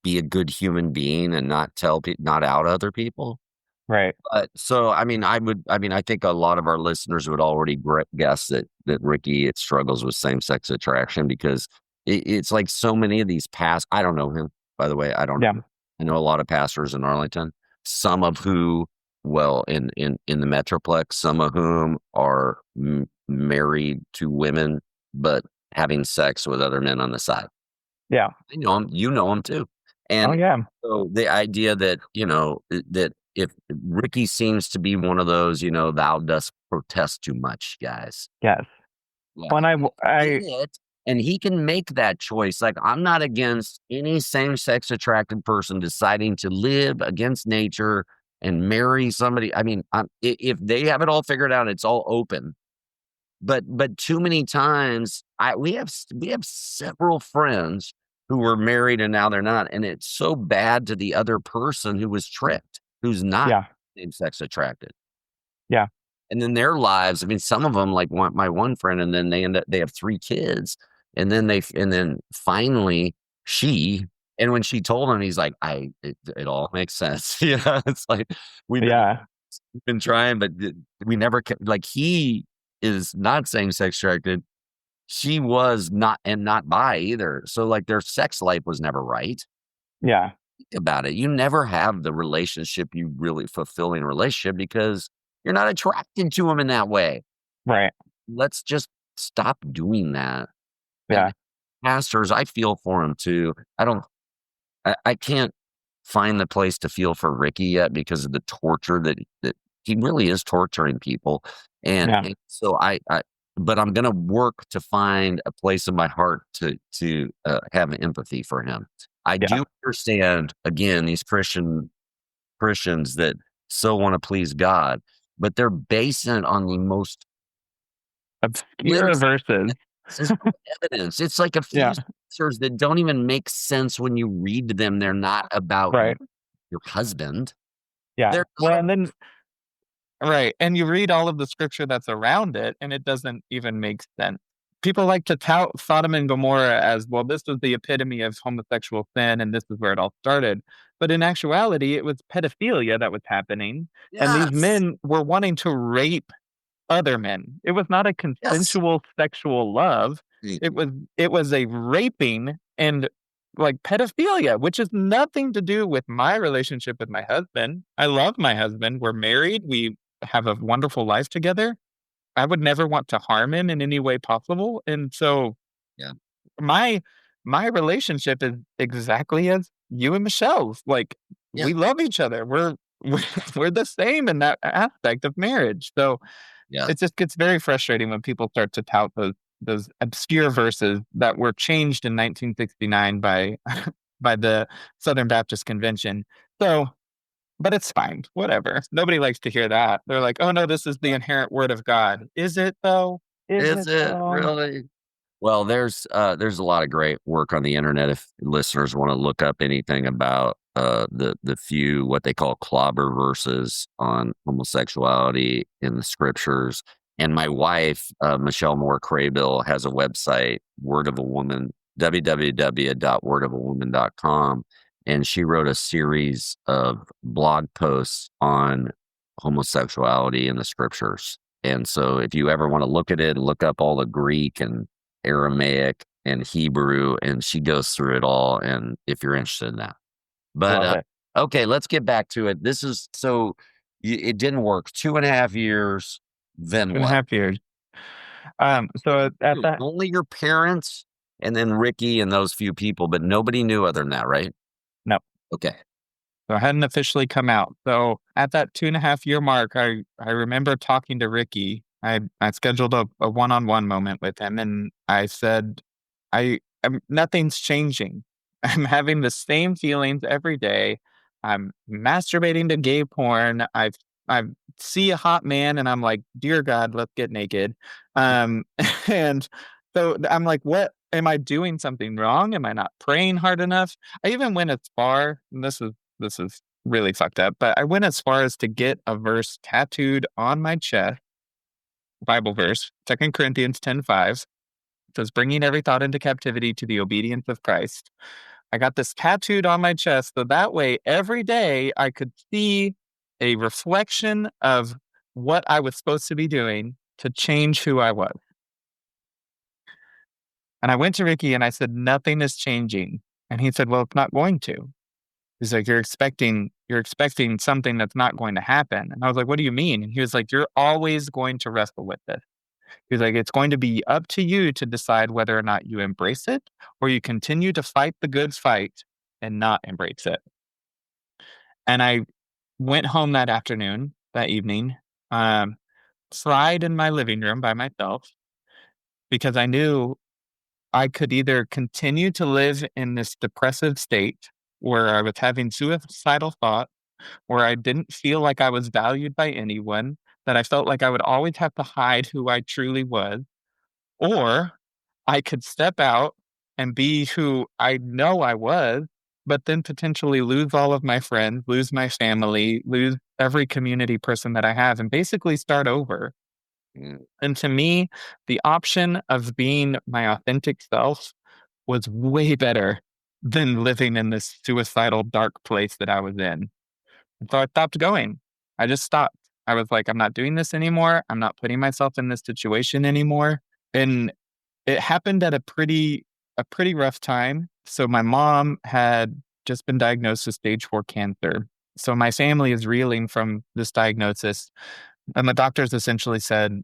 be a good human being and not out other people. Right. So, I think a lot of our listeners would already guess that Ricky struggles with same-sex attraction because it's like so many of these I don't know him, by the way. I don't know. I know a lot of pastors in Arlington, some of who well in the Metroplex, some of whom are married to women, but having sex with other men on the side. Yeah. I know them. You know them too. Oh, And yeah. so the idea that, that if Ricky seems to be one of those, thou dost protest too much guys. Yes. Yeah. When I And he can make that choice. Like, I'm not against any same-sex attracted person deciding to live against nature and marry somebody. I mean, if they have it all figured out, it's all open. But too many times, we have several friends who were married and now they're not, and it's so bad to the other person who was tricked, who's not same-sex attracted. Yeah. And then their lives, I mean, some of them, like my one friend, and then they have 3 kids, and then finally and when she told him, he's like, it all makes sense. Yeah, it's like we've been trying, but we never like, he is not same-sex attracted. She was not, and not bi either. So like their sex life was never right. Yeah. Think about it. You never have the relationship, you really fulfilling relationship, because you're not attracted to them in that way. Right. Let's just stop doing that. Yeah. And pastors, I feel for them too. I can't find the place to feel for Ricky yet because of the torture that he really is torturing people. And so but I'm going to work to find a place in my heart to have empathy for him. I do understand, again, these Christians that so want to please God, but they're basing it on the most obscure verses. Evidence. It's like a few scriptures that don't even make sense when you read them. They're not about your husband. Yeah. And you read all of the scripture that's around it, and it doesn't even make sense. People like to tout Sodom and Gomorrah as, well, this was the epitome of homosexual sin, and this is where it all started. But in actuality, it was pedophilia that was happening, and these men were wanting to rape other men. It was not a consensual sexual love. It was a raping and like pedophilia, which has nothing to do with my relationship with my husband. I love my husband. We're married. We have a wonderful life together. I would never want to harm him in any way possible. And so my relationship is exactly as you and Michelle's. Like, we love each other. We're the same in that aspect of marriage. So it just gets very frustrating when people start to tout those obscure verses that were changed in 1969 by the Southern Baptist Convention. So, but it's fine. Whatever. Nobody likes to hear that. They're like, oh no, this is the inherent word of God. Is it though? Is it really? Well, there's a lot of great work on the internet if listeners want to look up anything about the few what they call clobber verses on homosexuality in the scriptures. And my wife, Michelle Moore Craybill, has a website, Word of a Woman, www.wordofawoman.com. And she wrote a series of blog posts on homosexuality in the scriptures. And so if you ever want to look at it and look up all the Greek and Aramaic and Hebrew, and she goes through it all. And if you're interested in that, but okay, let's get back to it. This is so it didn't work. 2.5 years. Then 2.5 years. So at that, only your parents and then Ricky and those few people, but nobody knew other than that, right? No. Okay. So I hadn't officially come out. So at that 2.5-year mark, I remember talking to Ricky. I scheduled a one-on-one moment with him, and I said, nothing's changing. I'm having the same feelings every day. I'm masturbating to gay porn. I see a hot man, and I'm like, dear God, let's get naked. And so I'm like, what? Am I doing something wrong? Am I not praying hard enough? I even went as far, and this is really fucked up, but I went as far as to get a verse tattooed on my chest, Bible verse, 2 Corinthians 10:5. It says, bringing every thought into captivity to the obedience of Christ. I got this tattooed on my chest, so that way every day I could see a reflection of what I was supposed to be doing to change who I was. And I went to Ricky and I said, nothing is changing. And he said, well, it's not going to. He's like, you're expecting you're expecting something that's not going to happen. And I was like, what do you mean? And he was like, you're always going to wrestle with this. He was like, it's going to be up to you to decide whether or not you embrace it or you continue to fight the good fight and not embrace it. And I went home that evening, cried in my living room by myself because I knew I could either continue to live in this depressive state where I was having suicidal thoughts, where I didn't feel like I was valued by anyone, that I felt like I would always have to hide who I truly was, or I could step out and be who I know I was, but then potentially lose all of my friends, lose my family, lose every community person that I have, and basically start over. And to me, the option of being my authentic self was way better than living in this suicidal dark place that I was in. And so I stopped going. I just stopped. I was like, I'm not doing this anymore. I'm not putting myself in this situation anymore. And it happened at a pretty rough time. So my mom had just been diagnosed with stage 4 cancer. So my family is reeling from this diagnosis. And the doctors essentially said,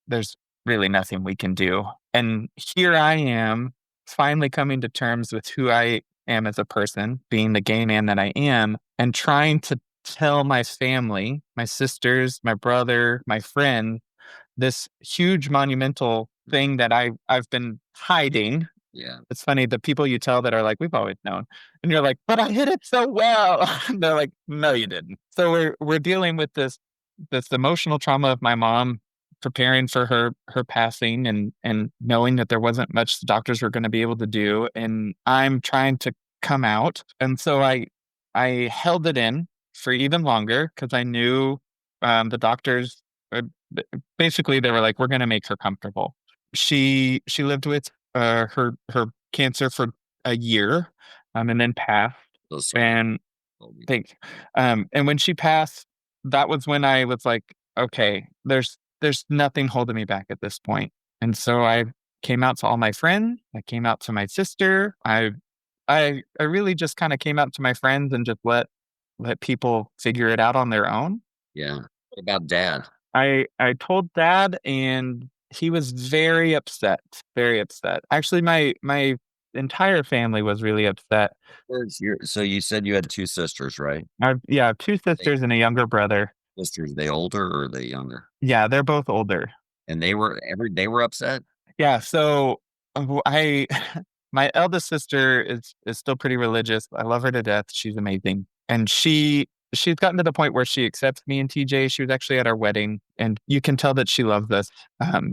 there's really nothing we can do. And here I am, finally coming to terms with who I am as a person, being the gay man that I am, and trying to tell my family, my sisters, my brother, my friends, this huge monumental thing that I've been hiding. Yeah. It's funny, the people you tell that are like, we've always known. And you're like, but I hid it so well. And they're like, no, you didn't. So we're dealing with this emotional trauma of my mom preparing for her passing and knowing that there wasn't much the doctors were going to be able to do. And I'm trying to come out. And so I held it in for even longer because I knew the doctors basically they were like, we're going to make her comfortable. She lived with her cancer for a year, and then passed. So sorry. And thanks. And when she passed, that was when I was like, okay, there's nothing holding me back at this point. And so I came out to all my friends. I came out to my sister. I really just kind of came out to my friends and just let people figure it out on their own. Yeah. What about Dad? I told Dad, and he was very upset. Very upset. Actually, my entire family was really upset. So you said you had 2 sisters, right? I have 2 sisters and a younger brother. Sisters, they older or are they younger? Yeah, they're both older. And they were upset? Yeah, so I my eldest sister is still pretty religious. I love her to death. She's amazing. And she's gotten to the point where she accepts me and TJ. She was actually at our wedding, and you can tell that she loves us.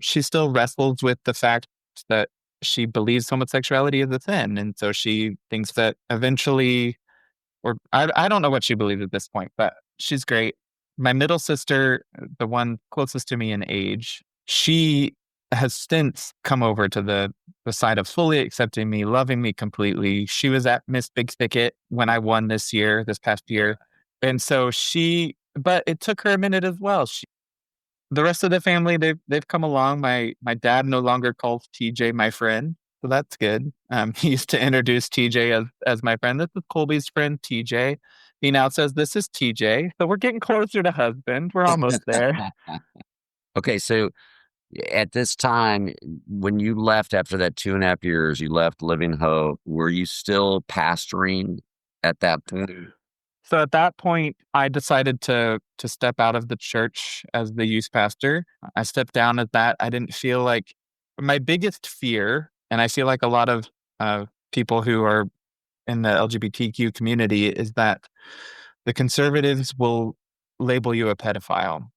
She still wrestles with the fact that she believes homosexuality is a sin. And so she thinks that eventually, or I don't know what she believes at this point, but she's great. My middle sister, the one closest to me in age, she has since come over to the side of fully accepting me, loving me completely. She was at Miss Thicket when I won this past year. And so but it took her a minute as well. The rest of the family, they've come along. My dad no longer calls TJ my friend, so that's good. He used to introduce TJ as my friend. This is Colby's friend, TJ. He now says, this is TJ. So we're getting closer to husband. We're almost there. Okay, so at this time, when you left after that 2.5 years, you left Living Hope, were you still pastoring at that point? So at that point, I decided to step out of the church as the youth pastor. I stepped down at that. I didn't feel like my biggest fear, and I feel like a lot of people who are in the LGBTQ community, is that the conservatives will label you a pedophile.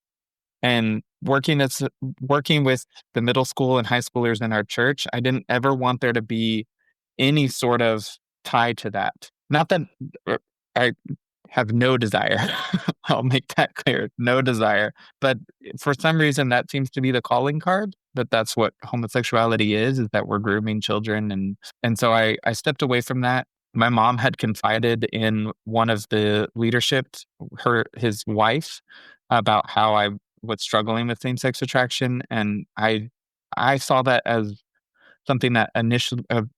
And working with the middle school and high schoolers in our church, I didn't ever want there to be any sort of tie to that. Not that I have no desire. I'll make that clear. No desire. But for some reason, that seems to be the calling card, that that's what homosexuality is that we're grooming children. And so I stepped away from that. My mom had confided in one of the leadership, his wife, about how I was struggling with same-sex attraction. And I saw that as something that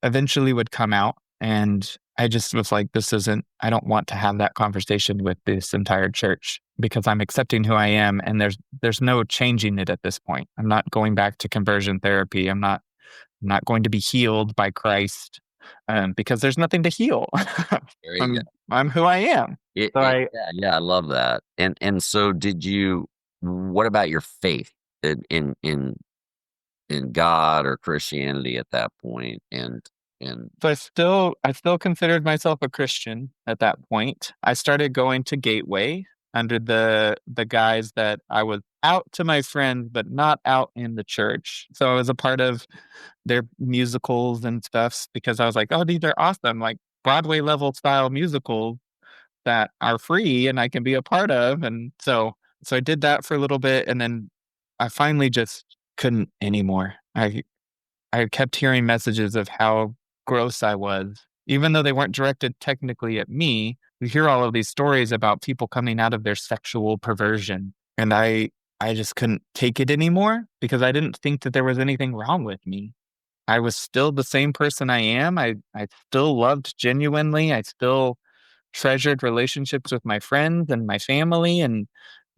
eventually would come out. And I just was like, I don't want to have that conversation with this entire church because I'm accepting who I am, and there's no changing it at this point. I'm not going back to conversion therapy. I'm not going to be healed by Christ, because there's nothing to heal. There you go. I'm who I am. Yeah, I love that. And so what about your faith in God or Christianity at that point? And So I still considered myself a Christian at that point. I started going to Gateway under the guise that I was out to my friends, but not out in the church. So I was a part of their musicals and stuff because I was like, oh, these are awesome, like Broadway level style musicals that are free and I can be a part of. And so I did that for a little bit, and then I finally just couldn't anymore. I kept hearing messages of how gross I was, even though they weren't directed technically at me. We hear all of these stories about people coming out of their sexual perversion, and I just couldn't take it anymore because I didn't think that there was anything wrong with me. I was still the same person I am. I still loved genuinely. I still treasured relationships with my friends and my family. And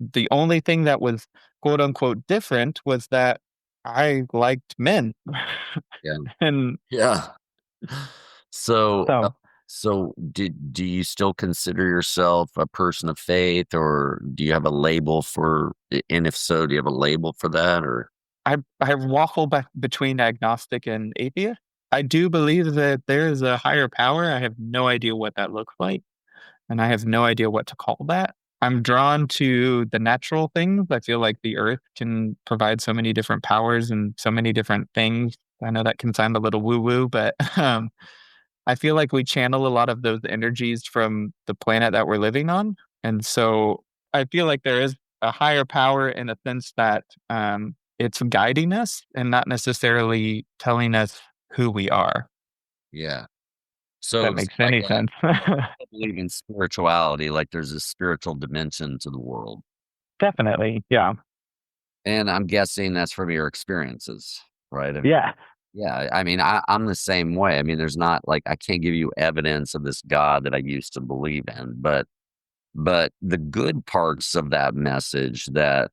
the only thing that was quote unquote different was that I liked men. yeah, And yeah. So, so do you still consider yourself a person of faith, or do you have a label for? And if so, do you have a label for that, or? I waffle back between agnostic and atheist. I do believe that there is a higher power. I have no idea what that looks like, and I have no idea what to call that. I'm drawn to the natural things. I feel like the earth can provide so many different powers and so many different things. I know that can sound a little woo-woo, but I feel like we channel a lot of those energies from the planet that we're living on. And so I feel like there is a higher power in a sense that it's guiding us and not necessarily telling us who we are. Yeah. That So, makes like, any sense. I believe in spirituality, like there's a spiritual dimension to the world. Definitely. Yeah. And I'm guessing that's from your experiences, right? Yeah. Yeah, I mean, I'm the same way. I mean, there's not like I can't give you evidence of this God that I used to believe in, but the good parts of that message, the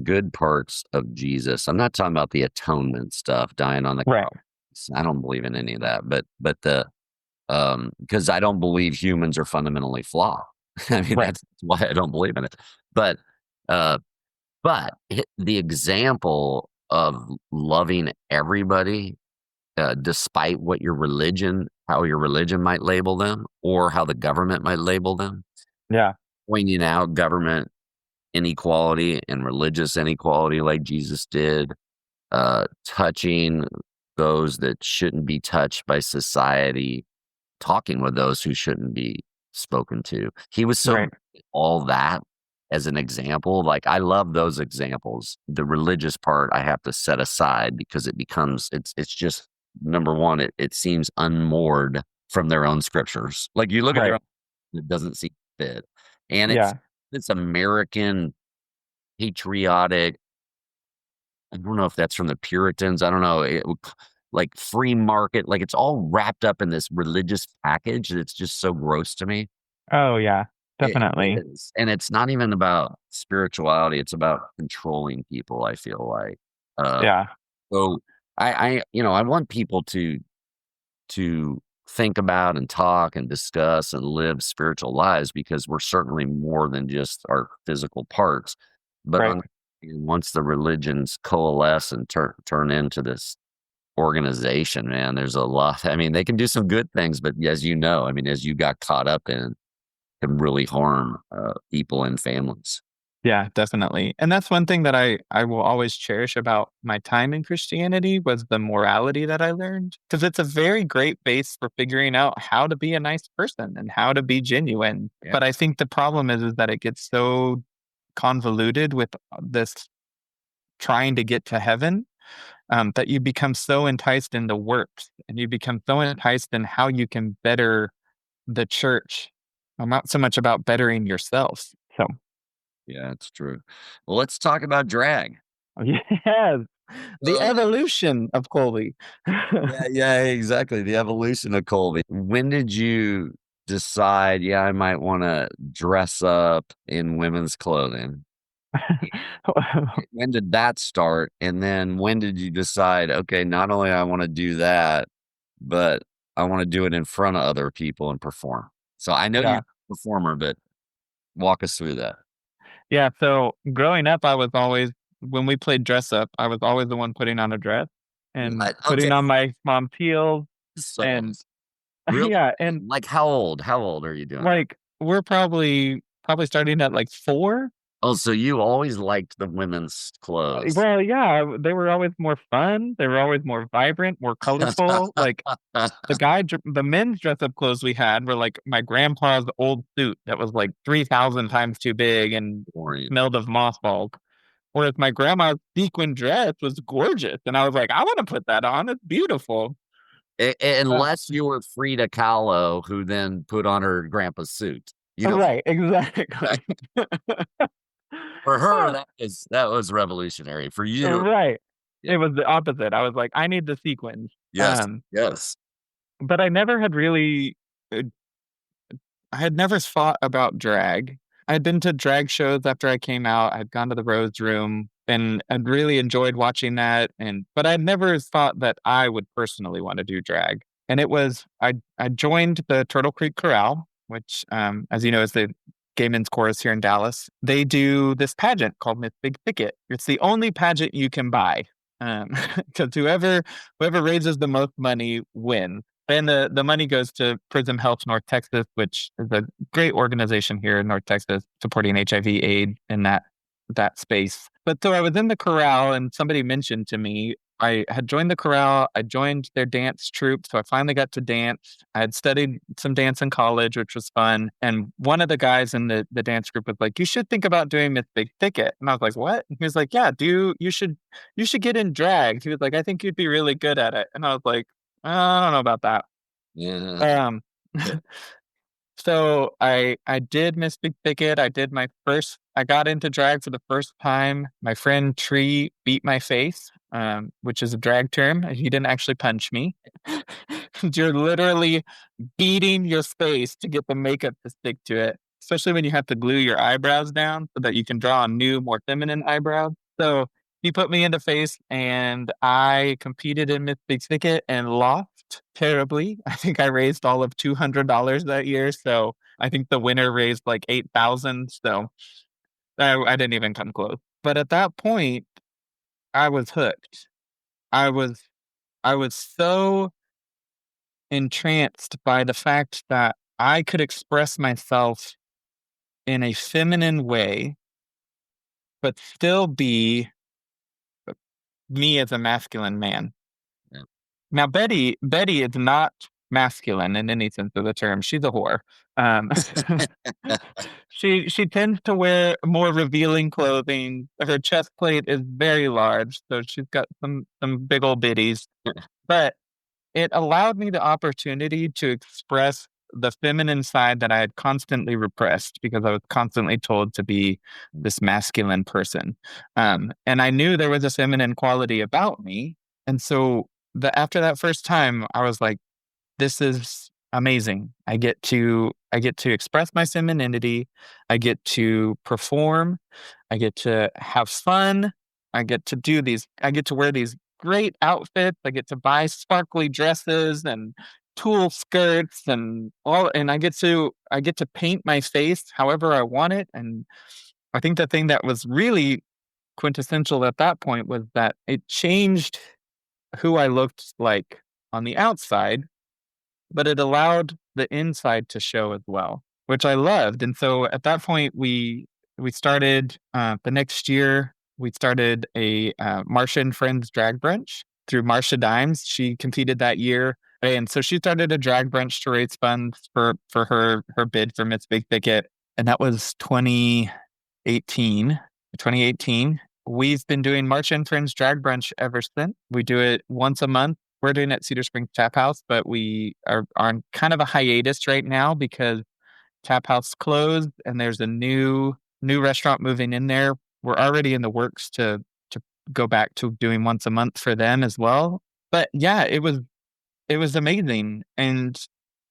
good parts of Jesus. I'm not talking about the atonement stuff, dying on the Right. cross. I don't believe in any of that, but the because I don't believe humans are fundamentally flawed. I mean, Right. that's why I don't believe in it. But uh, the example of loving everybody, despite how your religion might label them, or how the government might label them, Yeah. pointing out government inequality and religious inequality like Jesus did, touching those that shouldn't be touched by society, talking with those who shouldn't be spoken to. He was so Right. all that as an example. Like I love those examples. The religious part I have to set aside because it's just number one, it seems unmoored from their own scriptures. Like you look at their Right. own, it doesn't seem fit. And Yeah. it's American patriotic. I don't know if that's from the Puritans. I don't know. Like free market, like it's all wrapped up in this religious package. It's just so gross to me. Oh, yeah. It Definitely. is. And it's not even about spirituality. It's about controlling people, I feel like. Uh, Yeah. so I want people to think about and talk and discuss and live spiritual lives because we're certainly more than just our physical parts. But Right. once the religions coalesce and turn into this organization, man, there's a lot. I mean, they can do some good things, but as you know, I mean, as you got caught up in, can really harm people and families. Yeah, definitely. And that's one thing that I will always cherish about my time in Christianity was the morality that I learned. Because it's a very great base for figuring out how to be a nice person and how to be genuine. Yeah. But I think the problem is that it gets so convoluted with this trying to get to heaven, that you become so enticed in the works and you become so enticed in how you can better the church. Not so much about bettering yourself. So Yeah, it's true. Well, let's talk about drag. yes. The evolution of Colby. Yeah, exactly. The evolution of Colby. When did you decide, yeah, I might want to dress up in women's clothing? When did that start? And then when did you decide, okay, not only I want to do that, but I want to do it in front of other people and perform? So I know you're Yeah. a performer, but walk us through that. Yeah. So growing up, I was always, when we played dress up, I was always the one putting on a dress and What? putting Okay. on my mom's heels. So And really, yeah. And like how old? How old are you doing that? like, we're probably starting at like 4. Oh, so you always liked the women's clothes. Well, yeah, they were always more fun. They were always more vibrant, more colorful. Like the men's dress up clothes we had were like my grandpa's old suit that was like 3,000 times too big and Boring. smelled of mothballs. Whereas my grandma's sequin dress was gorgeous, and I was like, I want to put that on. It's beautiful. Uh, Unless you were Frida Kahlo, who then put on her grandpa's suit. You know, right, exactly. for her, that was revolutionary. For you, Right. yeah. It was the opposite. I was like, I need the sequins. Yes, yes. But I never had really uh, I had never thought about drag. I had been to drag shows after I came out. I'd gone to the Rose Room and I'd really enjoyed watching that. But I'd never thought that I would personally want to do drag. And it was I joined the Turtle Creek Chorale, which, as you know, is the gay men's chorus here in Dallas. They do this pageant called Miss Big Thicket. It's the only pageant you can buy, because whoever raises the most money wins. And the money goes to Prism Health North Texas, which is a great organization here in North Texas supporting HIV/AIDS in that space. But so I was in the chorale and somebody mentioned to me, I had joined the chorale, I joined their dance troupe, so I finally got to dance. I had studied some dance in college, which was fun. And one of the guys in the dance group was like, you should think about doing Miss Big Thicket. And I was like, what? And he was like, yeah, you should get in drag. He was like, I think you'd be really good at it. And I was like, I don't know about that. Yeah. Um, so I did Miss Big Thicket. I got into drag for the first time. My friend Tree beat my face, which is a drag term. He didn't actually punch me. You're literally beating your face to get the makeup to stick to it, especially when you have to glue your eyebrows down so that you can draw on new, more feminine eyebrows. So he put me in the face and I competed in Miss Big Thicket and lost terribly. I think I raised all of $200 that year. So I think the winner raised like 8,000. So I didn't even come close. But at that point, I was hooked. I was I was so entranced by the fact that I could express myself in a feminine way, but still be me as a masculine man. Yeah. Now, Betty is not masculine in any sense of the term. She's a whore. Um, she tends to wear more revealing clothing. Her chest plate is very large, so she's got some big old bitties. But it allowed me the opportunity to express the feminine side that I had constantly repressed because I was constantly told to be this masculine person. And I knew there was a feminine quality about me. And so after that first time, I was like, this is amazing. I get to express my femininity. I get to perform. I get to have fun. I get to wear these great outfits. I get to buy sparkly dresses and tulle skirts and I get to paint my face however I want it. And I think the thing that was really quintessential at that point was that it changed who I looked like on the outside, but it allowed the inside to show as well, which I loved. And so at that point, we started the next year. We started a Marsha and Friends drag brunch through Marsha Dimes. She competed that year, and so she started a drag brunch to raise funds for her bid for Miss Big Thicket, and that was 2018. 2018. We've been doing Marsha and Friends drag brunch ever since. We do it once a month. We're doing it at Cedar Springs Tap House, but we are on kind of a hiatus right now because Tap House closed and there's a new restaurant moving in there. We're already in the works to go back to doing once a month for them as well. But yeah, it was amazing. And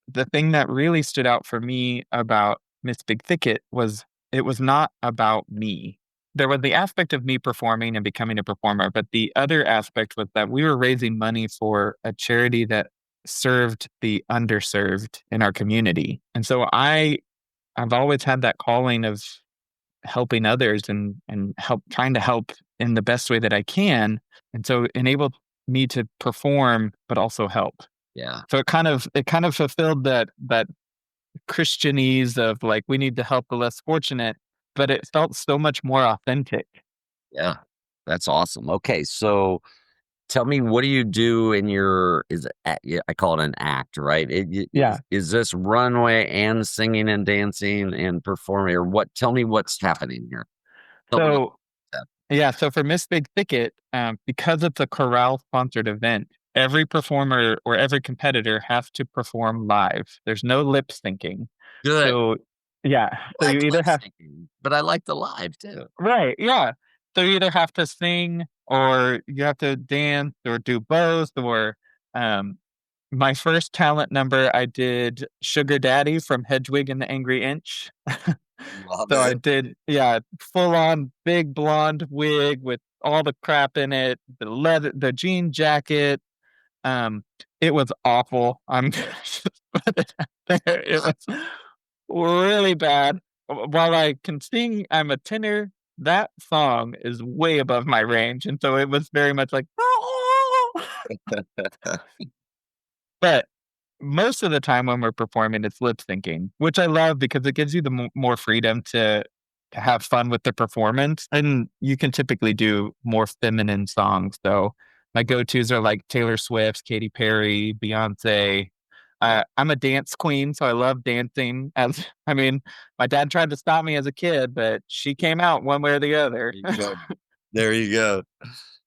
the thing that really stood out for me about Miss Big Thicket was it was not about me. There was the aspect of me performing and becoming a performer, but the other aspect was that we were raising money for a charity that served the underserved in our community. And so I've always had that calling of helping others and trying to help in the best way that I can. And so it enabled me to perform, but also help. Yeah. So it kind of fulfilled that Christianese of like, we need to help the less fortunate, but it felt so much more authentic. Yeah. That's awesome. Okay. So tell me, what do you do in your, I call it an act, right? Yeah. Is this runway and singing and dancing and performing, or what? Tell me what's happening here. Tell me So yeah, so for Miss Big Thicket, because it's a chorale sponsored event, every performer or every competitor has to perform live. There's no lip syncing. Good. So yeah, so I you like either lip have syncing, but I like the live too. right, yeah. So you either have to sing or you have to dance or do both. Or um, my first talent number, I did Sugar Daddy from Hedwig and the Angry Inch. Love So I it. did, yeah, full on big blonde wig with all the crap in it, the leather, the jean jacket. Um, it was awful. I'm just put it out there. It was really bad. While I can sing, I'm a tenor. That song is way above my range, and so it was very much like, but most of the time when we're performing, it's lip syncing, which I love because it gives you the more freedom to have fun with the performance. And you can typically do more feminine songs. So my go-tos are like Taylor Swift, Katy Perry, Beyonce. I'm a dance queen, so I love dancing. As I mean, my dad tried to stop me as a kid, but she came out one way or the other. There you go.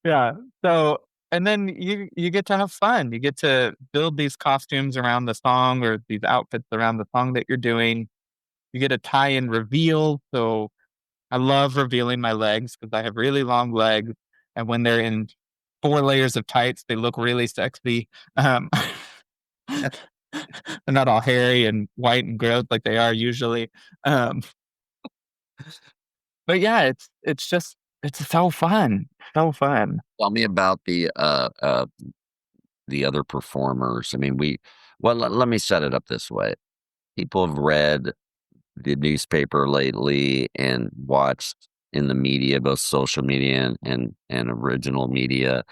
Yeah. So, and then you get to have fun. You get to build these costumes around the song or these outfits around the song that you're doing. You get a tie in reveal. So I love revealing my legs because I have really long legs, and when they're in 4 layers of tights, they look really sexy. Um, they're not all hairy and white and gross like they are usually. Um, but yeah, it's so fun, so fun. Tell me about the other performers. I mean, let me set it up this way. People have read the newspaper lately and watched in the media, both social media and original media.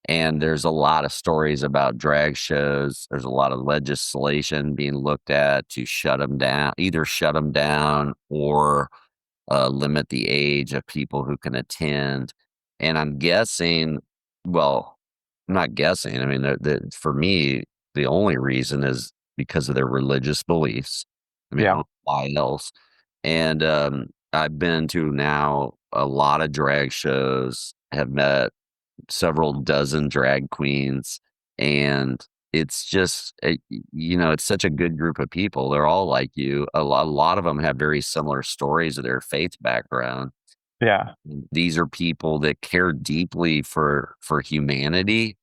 And there's a lot of stories about drag shows. There's a lot of legislation being looked at to shut them down, either shut them down or limit the age of people who can attend. And I'm guessing, well, I'm not guessing. I mean, for me, the only reason is because of their religious beliefs. I mean, I Yeah. don't know why else. And I've been to now a lot of drag shows, have met several dozen drag queens, and it's just it's such a good group of people. They're all like you. A lot of them have very similar stories of their faith background. Yeah. These are people that care deeply for humanity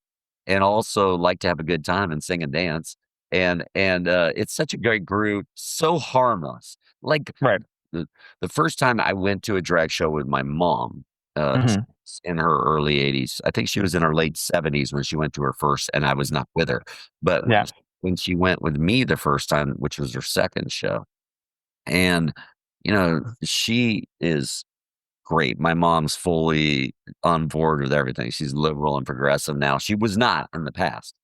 and also like to have a good time and sing and dance. And it's such a great group, so harmless. Like Right. the first time I went to a drag show with my mom, Mhm. in her early 80s. I think she was in her late 70s when she went to her first, and I was not with her. But Yeah. when she went with me the first time, which was her second show, and she is great. My mom's fully on board with everything. She's liberal and progressive now. She was not in the past.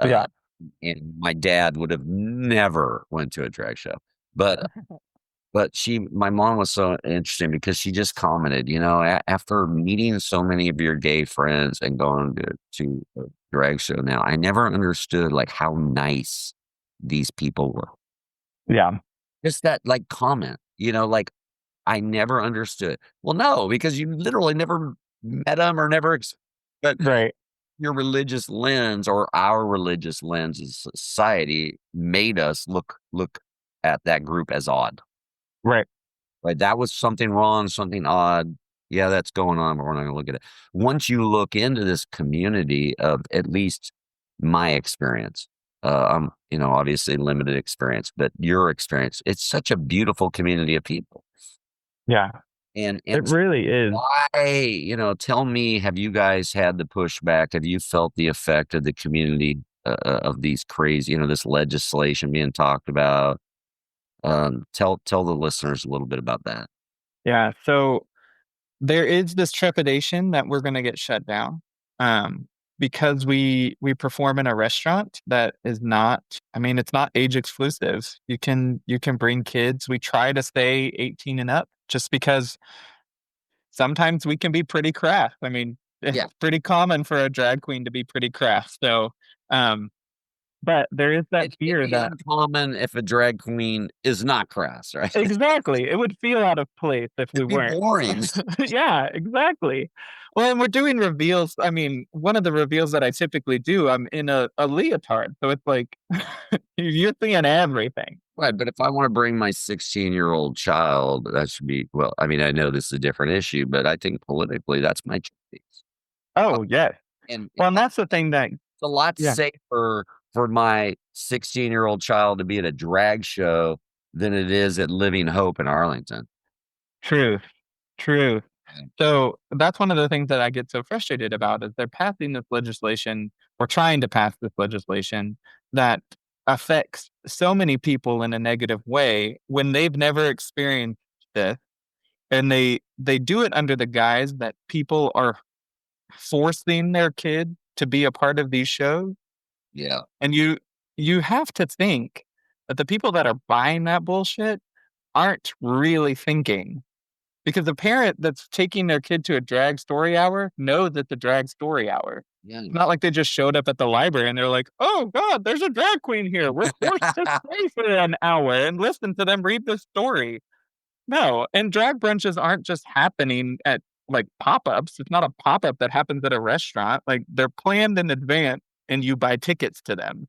Yeah. Uh, and my dad would have never went to a drag show. But my mom was so interesting because she just commented, after meeting so many of your gay friends and going to a drag show now, I never understood like how nice these people were. Yeah. Just that like comment, like I never understood. Well, no, because you literally never met them or never, but Right. your religious lens or our religious lens as society made us look at that group as odd. Right. Right, that was something wrong, something odd, Yeah, that's going on, but we're not going to look at it. Once you look into this community of at least my experience, obviously limited experience, but your experience, it's such a beautiful community of people. Yeah, And it really is. why, tell me, have you guys had the pushback? Have you felt the effect of the community of these crazy, this legislation being talked about? Tell the listeners a little bit about that. Yeah, so there is this trepidation that we're going to get shut down, because we perform in a restaurant that is not. I mean, it's not age exclusive. You can bring kids. We try to stay 18 and up, just because sometimes we can be pretty crass. I mean, Yeah. it's pretty common for a drag queen to be pretty crass. So, but there is that It'd fear be that uncommon if a drag queen is not crass, right? exactly, it would feel out of place if we It'd be weren't. boring. Yeah, exactly. Well, and we're doing reveals. I mean, one of the reveals that I typically do, I'm in a leotard, so it's like you're seeing everything. Right, but if I want to bring my 16-year-old child, that should be, well, I mean, I know this is a different issue, but I think politically that's my choice. Oh, yes. And Well, and that's the thing that it's a lot yeah, safer for my 16-year-old child to be at a drag show than it is at Living Hope in Arlington. truth, truth. Yeah. So that's one of the things that I get so frustrated about is they're passing this legislation or trying to pass this legislation that affects so many people in a negative way when they've never experienced this, and they do it under the guise that people are forcing their kid to be a part of these shows. Yeah. And you have to think that the people that are buying that bullshit aren't really thinking. Because the parent that's taking their kid to a drag story hour knows it's a drag story hour. Yeah. It's not like they just showed up at the library and they're like, "Oh God, there's a drag queen here. We're forced to stay for an hour and listen to them read the story." No, and drag brunches aren't just happening at like pop-ups. It's not a pop-up that happens at a restaurant. Like they're planned in advance and you buy tickets to them.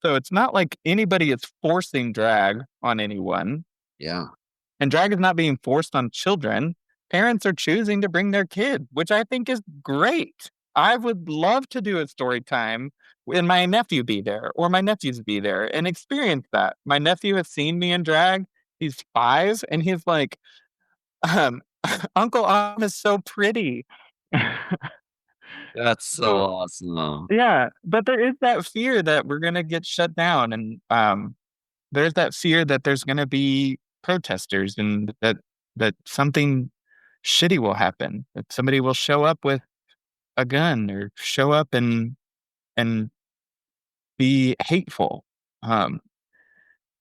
So it's not like anybody is forcing drag on anyone. Yeah. And drag is not being forced on children. Parents are choosing to bring their kid, which I think is great. I would love to do a story time and my nephew be there or my nephews be there and experience that. My nephew has seen me in drag. He's 5 and he's like, um, Uncle Am is so pretty. That's so So, awesome. yeah, but there is that fear that we're gonna get shut down, and there's that fear that there's gonna be protesters and that something shitty will happen. That somebody will show up with a gun or show up and be hateful. Um,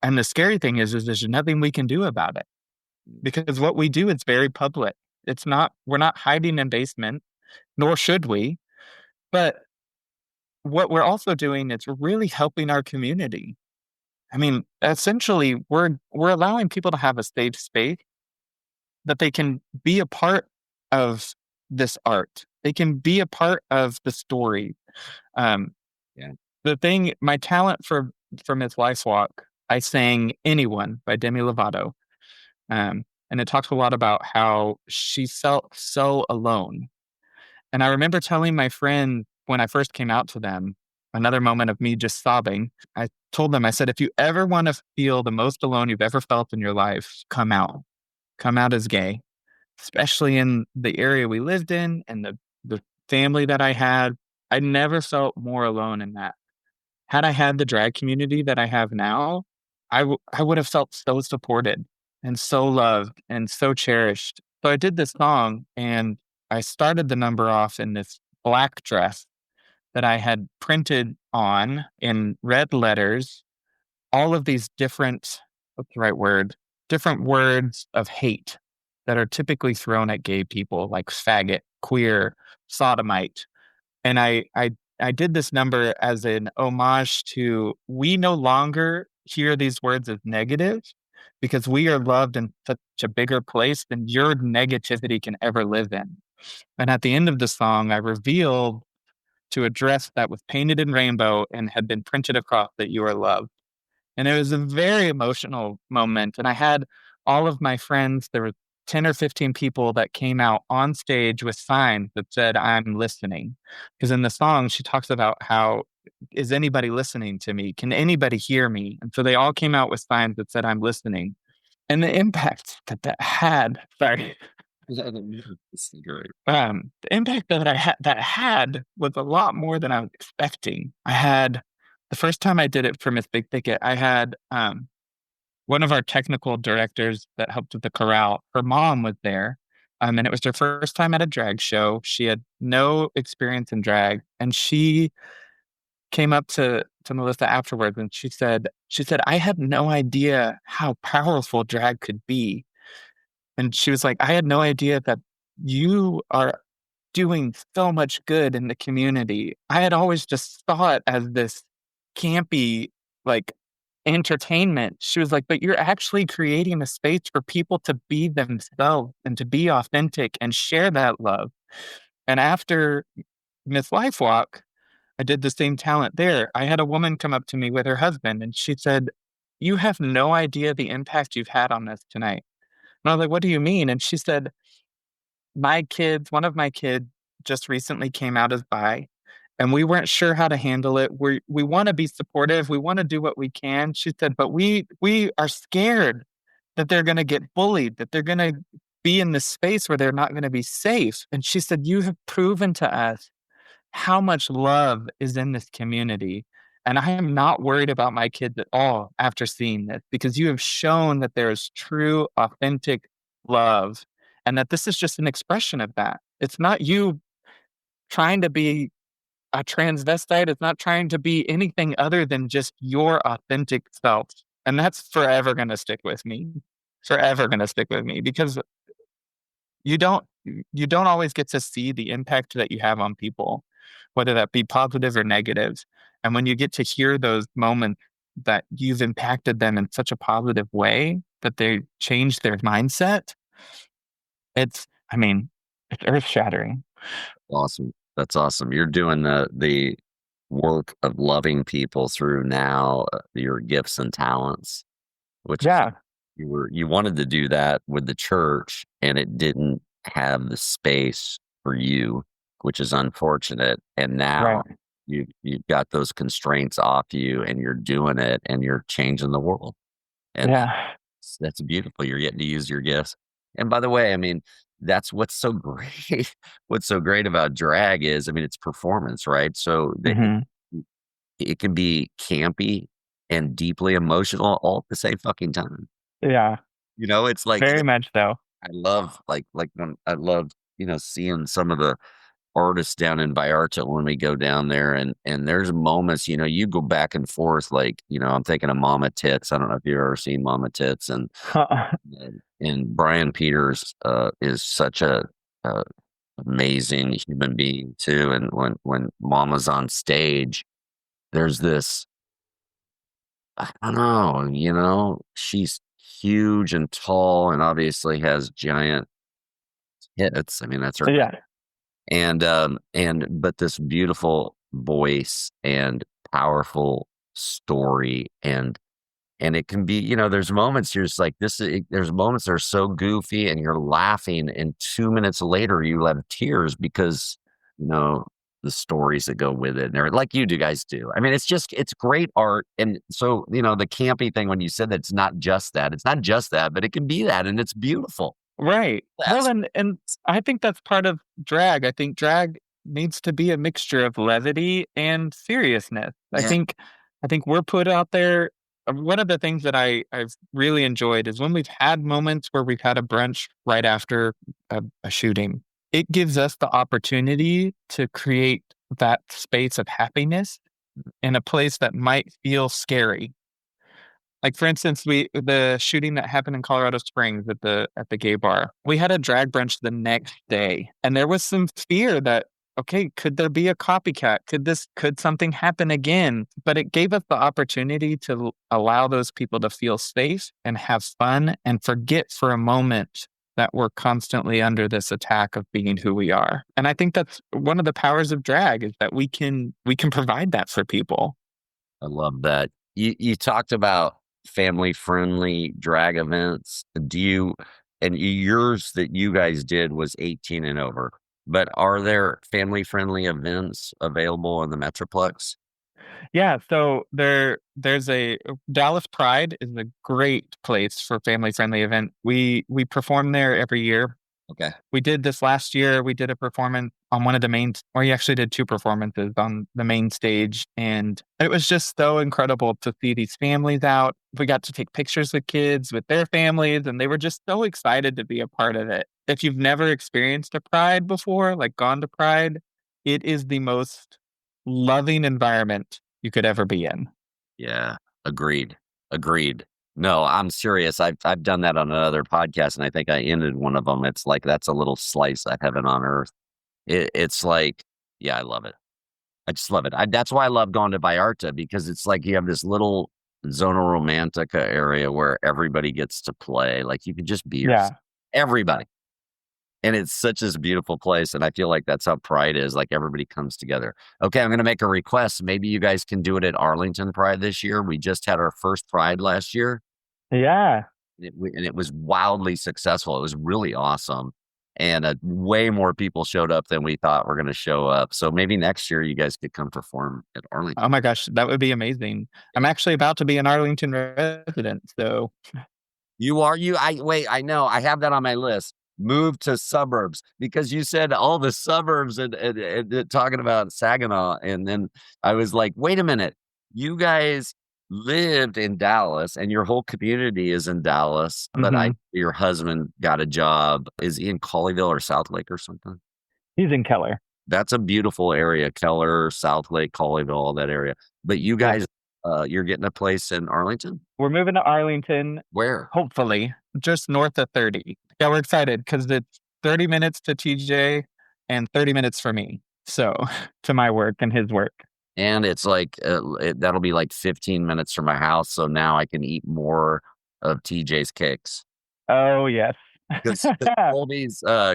and the scary thing is there's nothing we can do about it because what we do is very public. It's not we're not hiding in basement, nor should we. But what we're also doing is we're really helping our community. I mean, essentially, we're allowing people to have a safe space that they can be a part of this art. They can be a part of the story. Um, Yeah. the thing, my talent for Miss Life's Walk, I sang "Anyone" by Demi Lovato, and it talks a lot about how she felt so alone. And I remember telling my friend when I first came out to them, another moment of me just sobbing. I told them, I said, if you ever want to feel the most alone you've ever felt in your life, come out. Come out as gay, especially in the area we lived in and the family that I had. I never felt more alone in that. Had I had the drag community that I have now, I would have felt so supported and so loved and so cherished. So I did this song and I started the number off in this black dress that I had printed on in red letters, all of these different, what's the right word? Different words of hate that are typically thrown at gay people, like faggot, queer, sodomite. And I did this number as an homage to we no longer hear these words as negative because we are loved in such a bigger place than your negativity can ever live in. And at the end of the song, I revealed to a dress that was painted in rainbow and had been printed across that you are loved. And it was a very emotional moment. And I had all of my friends, there were 10 or 15 people that came out on stage with signs that said, "I'm listening." Because in the song, she talks about how, is anybody listening to me? Can anybody hear me? And so they all came out with signs that said, "I'm listening." And the impact that had, sorry, Great. the impact that had was a lot more than I was expecting. The first time I did it for Miss Big Thicket, I had one of our technical directors that helped with the chorale. Her mom was there, and it was her first time at a drag show. She had no experience in drag, and she came up to Melissa afterwards, and she said, "I had no idea how powerful drag could be." And she was like, "I had no idea that you are doing so much good in the community. I had always just saw it as this campy, like, entertainment." She was like, "But you're actually creating a space for people to be themselves and to be authentic and share that love." And after Miss Life Walk, I did the same talent there. I had a woman come up to me with her husband, and she said, "You have no idea the impact you've had on us tonight." And I was like, "What do you mean?" And she said, one of my kids just recently came out as bi, and we weren't sure how to handle it. We want to be supportive. We want to do what we can." She said, "But we are scared that they're going to get bullied, that they're going to be in this space where they're not going to be safe." And she said, "You have proven to us how much love is in this community. And I am not worried about my kids at all after seeing this, because you have shown that there is true, authentic love, and that this is just an expression of that. It's not you trying to be a transvestite. It's not trying to be anything other than just your authentic self." And that's forever going to stick with me. Forever going to stick with me, because you don't always get to see the impact that you have on people, whether that be positive or negative. And when you get to hear those moments that you've impacted them in such a positive way that they change their mindset, I mean, it's earth shattering. Awesome. That's awesome. You're doing the work of loving people through now your gifts and talents, which Yeah. you wanted to do that with the church, and it didn't have the space for you, which is unfortunate. And now Right. you've got those constraints off you, and you're doing it, and you're changing the world. And Yeah. that's beautiful. You're getting to use your gifts. And by the way, I mean, that's what's so great. What's so great about drag is, I mean, it's performance, right? So Hmm. it can be campy and deeply emotional all at the same fucking time. Yeah. It's like Very much so. I love like when I love seeing some of the artists down in Vallarta when we go down there, and there's moments you go back and forth, like I'm thinking of Mama Tits. I don't know if you've ever seen Mama Tits, and Brian Peters is such a amazing human being too. And when Mama's on stage, there's this, I don't know, she's huge and tall and obviously has giant hits. I mean, that's her. Yeah. But this beautiful voice and powerful story, and it can be, there's moments you're just like, there's moments that are so goofy and you're laughing, and 2 minutes later you have tears because, you know, the stories that go with it, and like you do guys do. I mean, it's great art. And so, the campy thing, when you said that it's not just that, but it can be that, and it's beautiful. Right. Well, That's and I think that's part of drag. I think drag needs to be a mixture of levity and seriousness. yeah. I think we're put out there. One of the things that I've really enjoyed is when we've had moments where we've had a brunch right after a shooting. It gives us the opportunity to create that space of happiness in a place that might feel scary. Like, for instance, the shooting that happened in Colorado Springs at the gay bar, we had a drag brunch the next day, and there was some fear that, okay, could there be a copycat? Could something happen again? But it gave us the opportunity to allow those people to feel safe and have fun and forget for a moment that we're constantly under this attack of being who we are. And I think that's one of the powers of drag, is that we can provide that for people. I love that. You talked about family friendly drag events. And yours that you guys did was 18 and over. But are there family-friendly events available in the Metroplex? Yeah, so there's a Dallas Pride is a great place for family friendly event. We perform there every year. Okay. We did this last year. We did a performance on one of the main, or we actually did two performances on the main stage. And it was just so incredible to see these families out. We got to take pictures with kids, with their families, and they were just so excited to be a part of it. If you've never experienced a Pride before, like gone to Pride, it is the most loving environment you could ever be in. Yeah. Agreed. Agreed. No, I'm serious. I've done that on another podcast, and I think I ended one of them. It's like that's a little slice of heaven on earth. It's like, yeah, I love it. I just love it. That's why I love going to Vallarta, because it's like you have this little zona romantica area where everybody gets to play. Like you could just be yourself. Yeah. Everybody. And it's such a beautiful place. And I feel like that's how Pride is. Like everybody comes together. Okay, I'm going to make a request. Maybe you guys can do it at Arlington Pride this year. We just had our first Pride last year. Yeah. And it was wildly successful. It was really awesome. And way more people showed up than we thought were going to show up. So maybe next year you guys could come perform at Arlington. Oh my gosh, that would be amazing. I'm actually about to be an Arlington resident, so You are you? I know. I have that on my list. Move to suburbs, because you said all the suburbs and talking about Saginaw. And then I was like, wait a minute. You guys lived in Dallas and your whole community is in Dallas, but your husband got a job. Is he in Colleyville or South Lake or something? he's in Keller. That's a beautiful area. Keller, South Lake, Colleyville, all that area. But you guys, you're getting a place in Arlington? We're moving to Arlington, Where? hopefully, just north of 30. Yeah, we're excited because it's 30 minutes to TJ and 30 minutes for me. So to my work and his work. And it's like, that'll be like 15 minutes from my house. So now I can eat more of TJ's cakes. Oh, yes. Because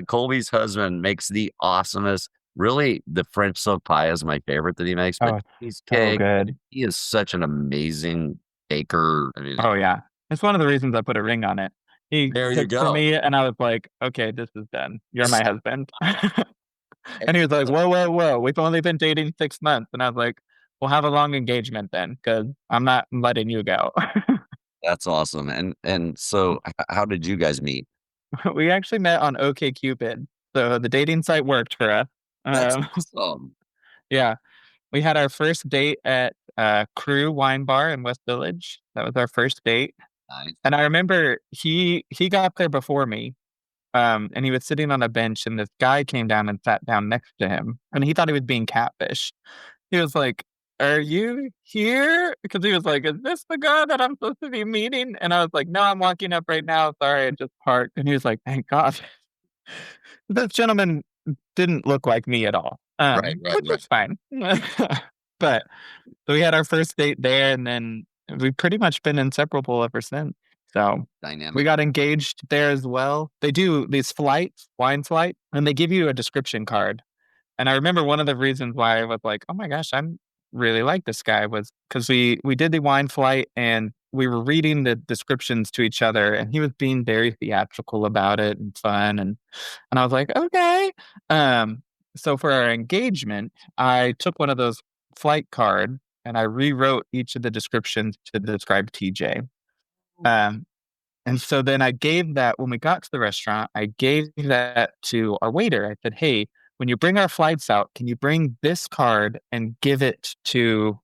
Colby's husband makes the awesomest. Really, the French silk pie is my favorite that he makes. But he's so good. He is such an amazing baker. I mean, oh, yeah. It's one of the reasons I put a ring on it. He you go. For me, and I was like, okay, this is done. You're my husband. And he was like, whoa. We've only been dating 6 months. And I was like, we'll have a long engagement then, because I'm not letting you go. That's awesome. And so how did you guys meet? We actually met on OkCupid. So the dating site worked for us. That's awesome. Yeah. We had our first date at Crew Wine Bar in West Village. That was our first date. Nice. And I remember he got there before me. And he was sitting on a bench, and this guy came down and sat down next to him. And he thought he was being catfish. He was like, "Are you here?" Because he was like, "Is this the guy that I'm supposed to be meeting?" And I was like, "No, I'm walking up right now. Sorry, I just parked." And he was like, "Thank God." This gentleman didn't look like me at all. Which was fine. But so we had our first date there, and then we've pretty much been inseparable ever since. So Dynamic. we got engaged there as well. They do these flights, wine flight, and they give you a description card. And I remember one of the reasons why I was like, oh my gosh, I'm really like this guy, was because we did the wine flight and we were reading the descriptions to each other, and he was being very theatrical about it and fun. And I was like, okay. So for our engagement, I took one of those flight cards and I rewrote each of the descriptions to describe TJ. And so then I gave that, when we got to the restaurant, I gave that to our waiter. I said, hey, when you bring our flights out, can you bring this card and give it to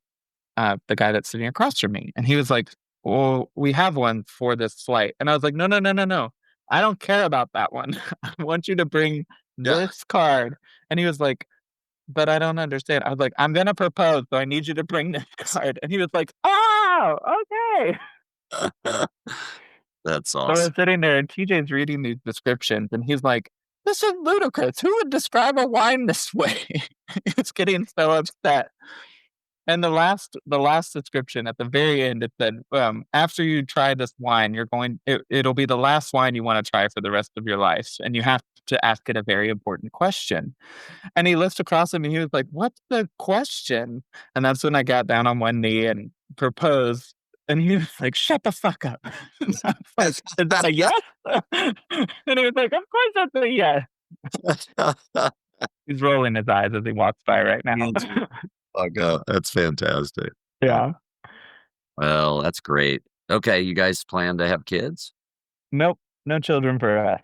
the guy that's sitting across from me? And he was like, well, we have one for this flight. And I was like, no. I don't care about that one. I want you to bring this card. And he was like, but I don't understand. I was like, I'm going to propose, so I need you to bring this card. And he was like, oh, okay. That's So awesome. I was sitting there, and TJ's reading these descriptions, and he's like, this is ludicrous. Who would describe a wine this way? It's getting so upset. And the last description at the very end, it said, after you try this wine, it'll be the last wine you want to try for the rest of your life. And you have to ask it a very important question. And he looked across at me, he was like, what's the question? And that's when I got down on one knee and proposed. And he was like, shut the fuck up. And I was like, is that a yes? And he was like, of course that's a yes. He's rolling his eyes as he walks by right now. Fuck up. That's fantastic. Yeah. Well, that's great. Okay, you guys plan to have kids? Nope. No children for us.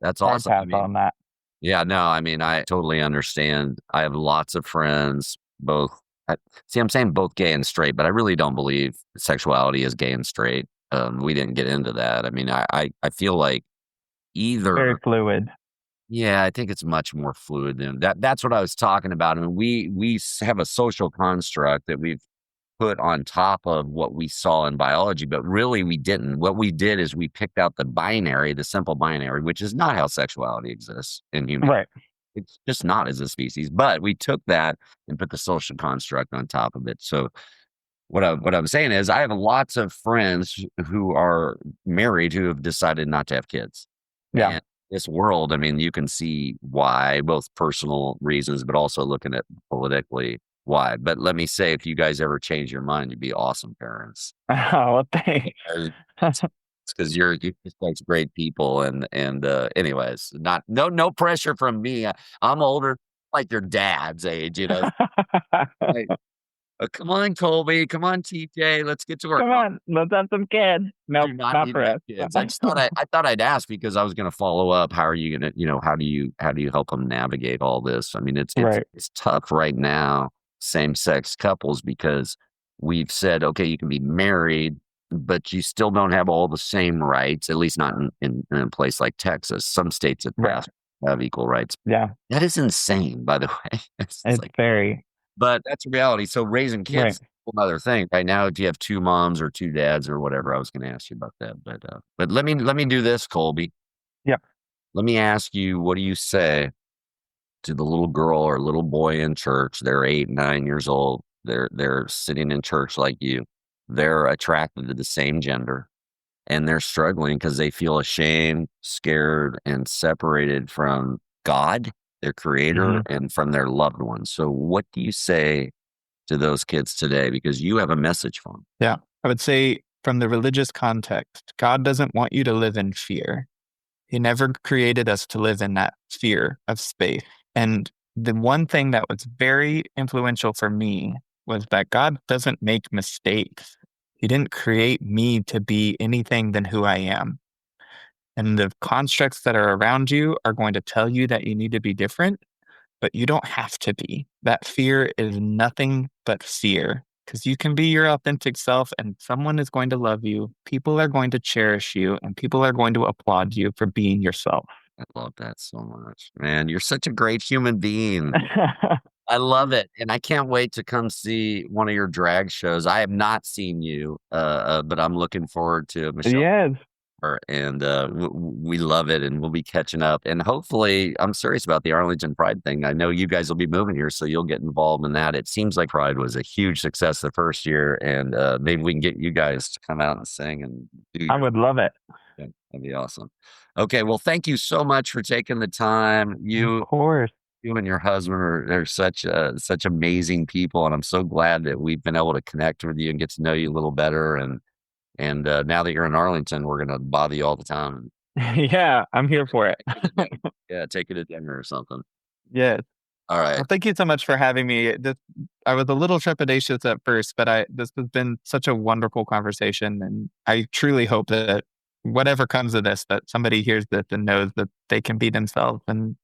That's Hard awesome. pass on that. Yeah, no, I mean, I totally understand. I have lots of friends, both. I'm saying both gay and straight, but I really don't believe sexuality is gay and straight. We didn't get into that. I mean, I feel like either. Very fluid. Yeah, I think it's much more fluid than that. That's what I was talking about. I mean, we have a social construct that we've put on top of what we saw in biology, but really we didn't. What we did is we picked out the binary, the simple binary, which is not how sexuality exists in humans. Right. It's just not as a species. But we took that and put the social construct on top of it. So what I'm saying is I have lots of friends who are married who have decided not to have kids. Yeah. And this world, I mean, you can see why, both personal reasons, but also looking at politically why. But let me say, if you guys ever change your mind, you'd be awesome parents. Oh, well, thanks. It's because you're just like great people, and anyways, no pressure from me. I'm older, like your dad's age, you know. Like, come on, Colby. Come on, TJ. Let's get to work. Come on, let's have some kids. Nope, Do not for us. kids. I thought I'd ask because I was going to follow up. How are you going to, how do you help them navigate all this? I mean, it's tough right now, same sex couples, because we've said, okay, you can be married, but you still don't have all the same rights, at least not in a place like Texas. Some states have equal rights. Yeah. That is insane, by the way. It's like, very. But that's a reality. So raising kids, another thing. Right now, do you have two moms or two dads or whatever? I was going to ask you about that, but let me do this, Colby. Yep. Let me ask you, what do you say to the little girl or little boy in church? They're 8, 9 years old. They're sitting in church like you. They're attracted to the same gender, and they're struggling because they feel ashamed, scared, and separated from God, their creator, and from their loved ones. So what do you say to those kids today? Because you have a message for them. Yeah. I would say from the religious context, God doesn't want you to live in fear. He never created us to live in that fear of space. And the one thing that was very influential for me was that God doesn't make mistakes. He didn't create me to be anything than who I am. And the constructs that are around you are going to tell you that you need to be different, but you don't have to be. That fear is nothing but fear, because you can be your authentic self and someone is going to love you. People are going to cherish you, and people are going to applaud you for being yourself. I love that so much, man. You're such a great human being. I love it. And I can't wait to come see one of your drag shows. I have not seen you, but I'm looking forward to Michelle. Yes. And we love it, and we'll be catching up. And hopefully, I'm serious about the Arlington Pride thing. I know you guys will be moving here, so you'll get involved in that. It seems like Pride was a huge success the first year, and maybe we can get you guys to come out and sing and do. I would love it. Yeah, that'd be awesome. Okay, well, thank you so much for taking the time. Of course. You and your husband are such amazing people, and I'm so glad that we've been able to connect with you and get to know you a little better. And now that you're in Arlington, we're gonna bother you all the time. Yeah, I'm here for it. Yeah, take you to dinner or something. Yes. All right. Well, thank you so much for having me. I was a little trepidatious at first, but this has been such a wonderful conversation, and I truly hope that whatever comes of this, that somebody hears this and knows that they can be themselves and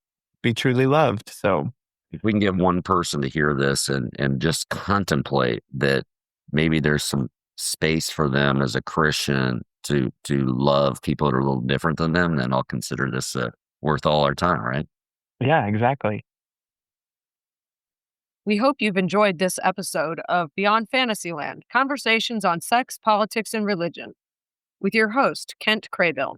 be truly loved. So if we can get one person to hear this and just contemplate that maybe there's some space for them as a Christian to love people that are a little different than them, then I'll consider this worth all our time, right? Yeah, exactly. We hope you've enjoyed this episode of Beyond Fantasyland, Conversations on Sex, Politics, and Religion, with your host, Kent Craybill.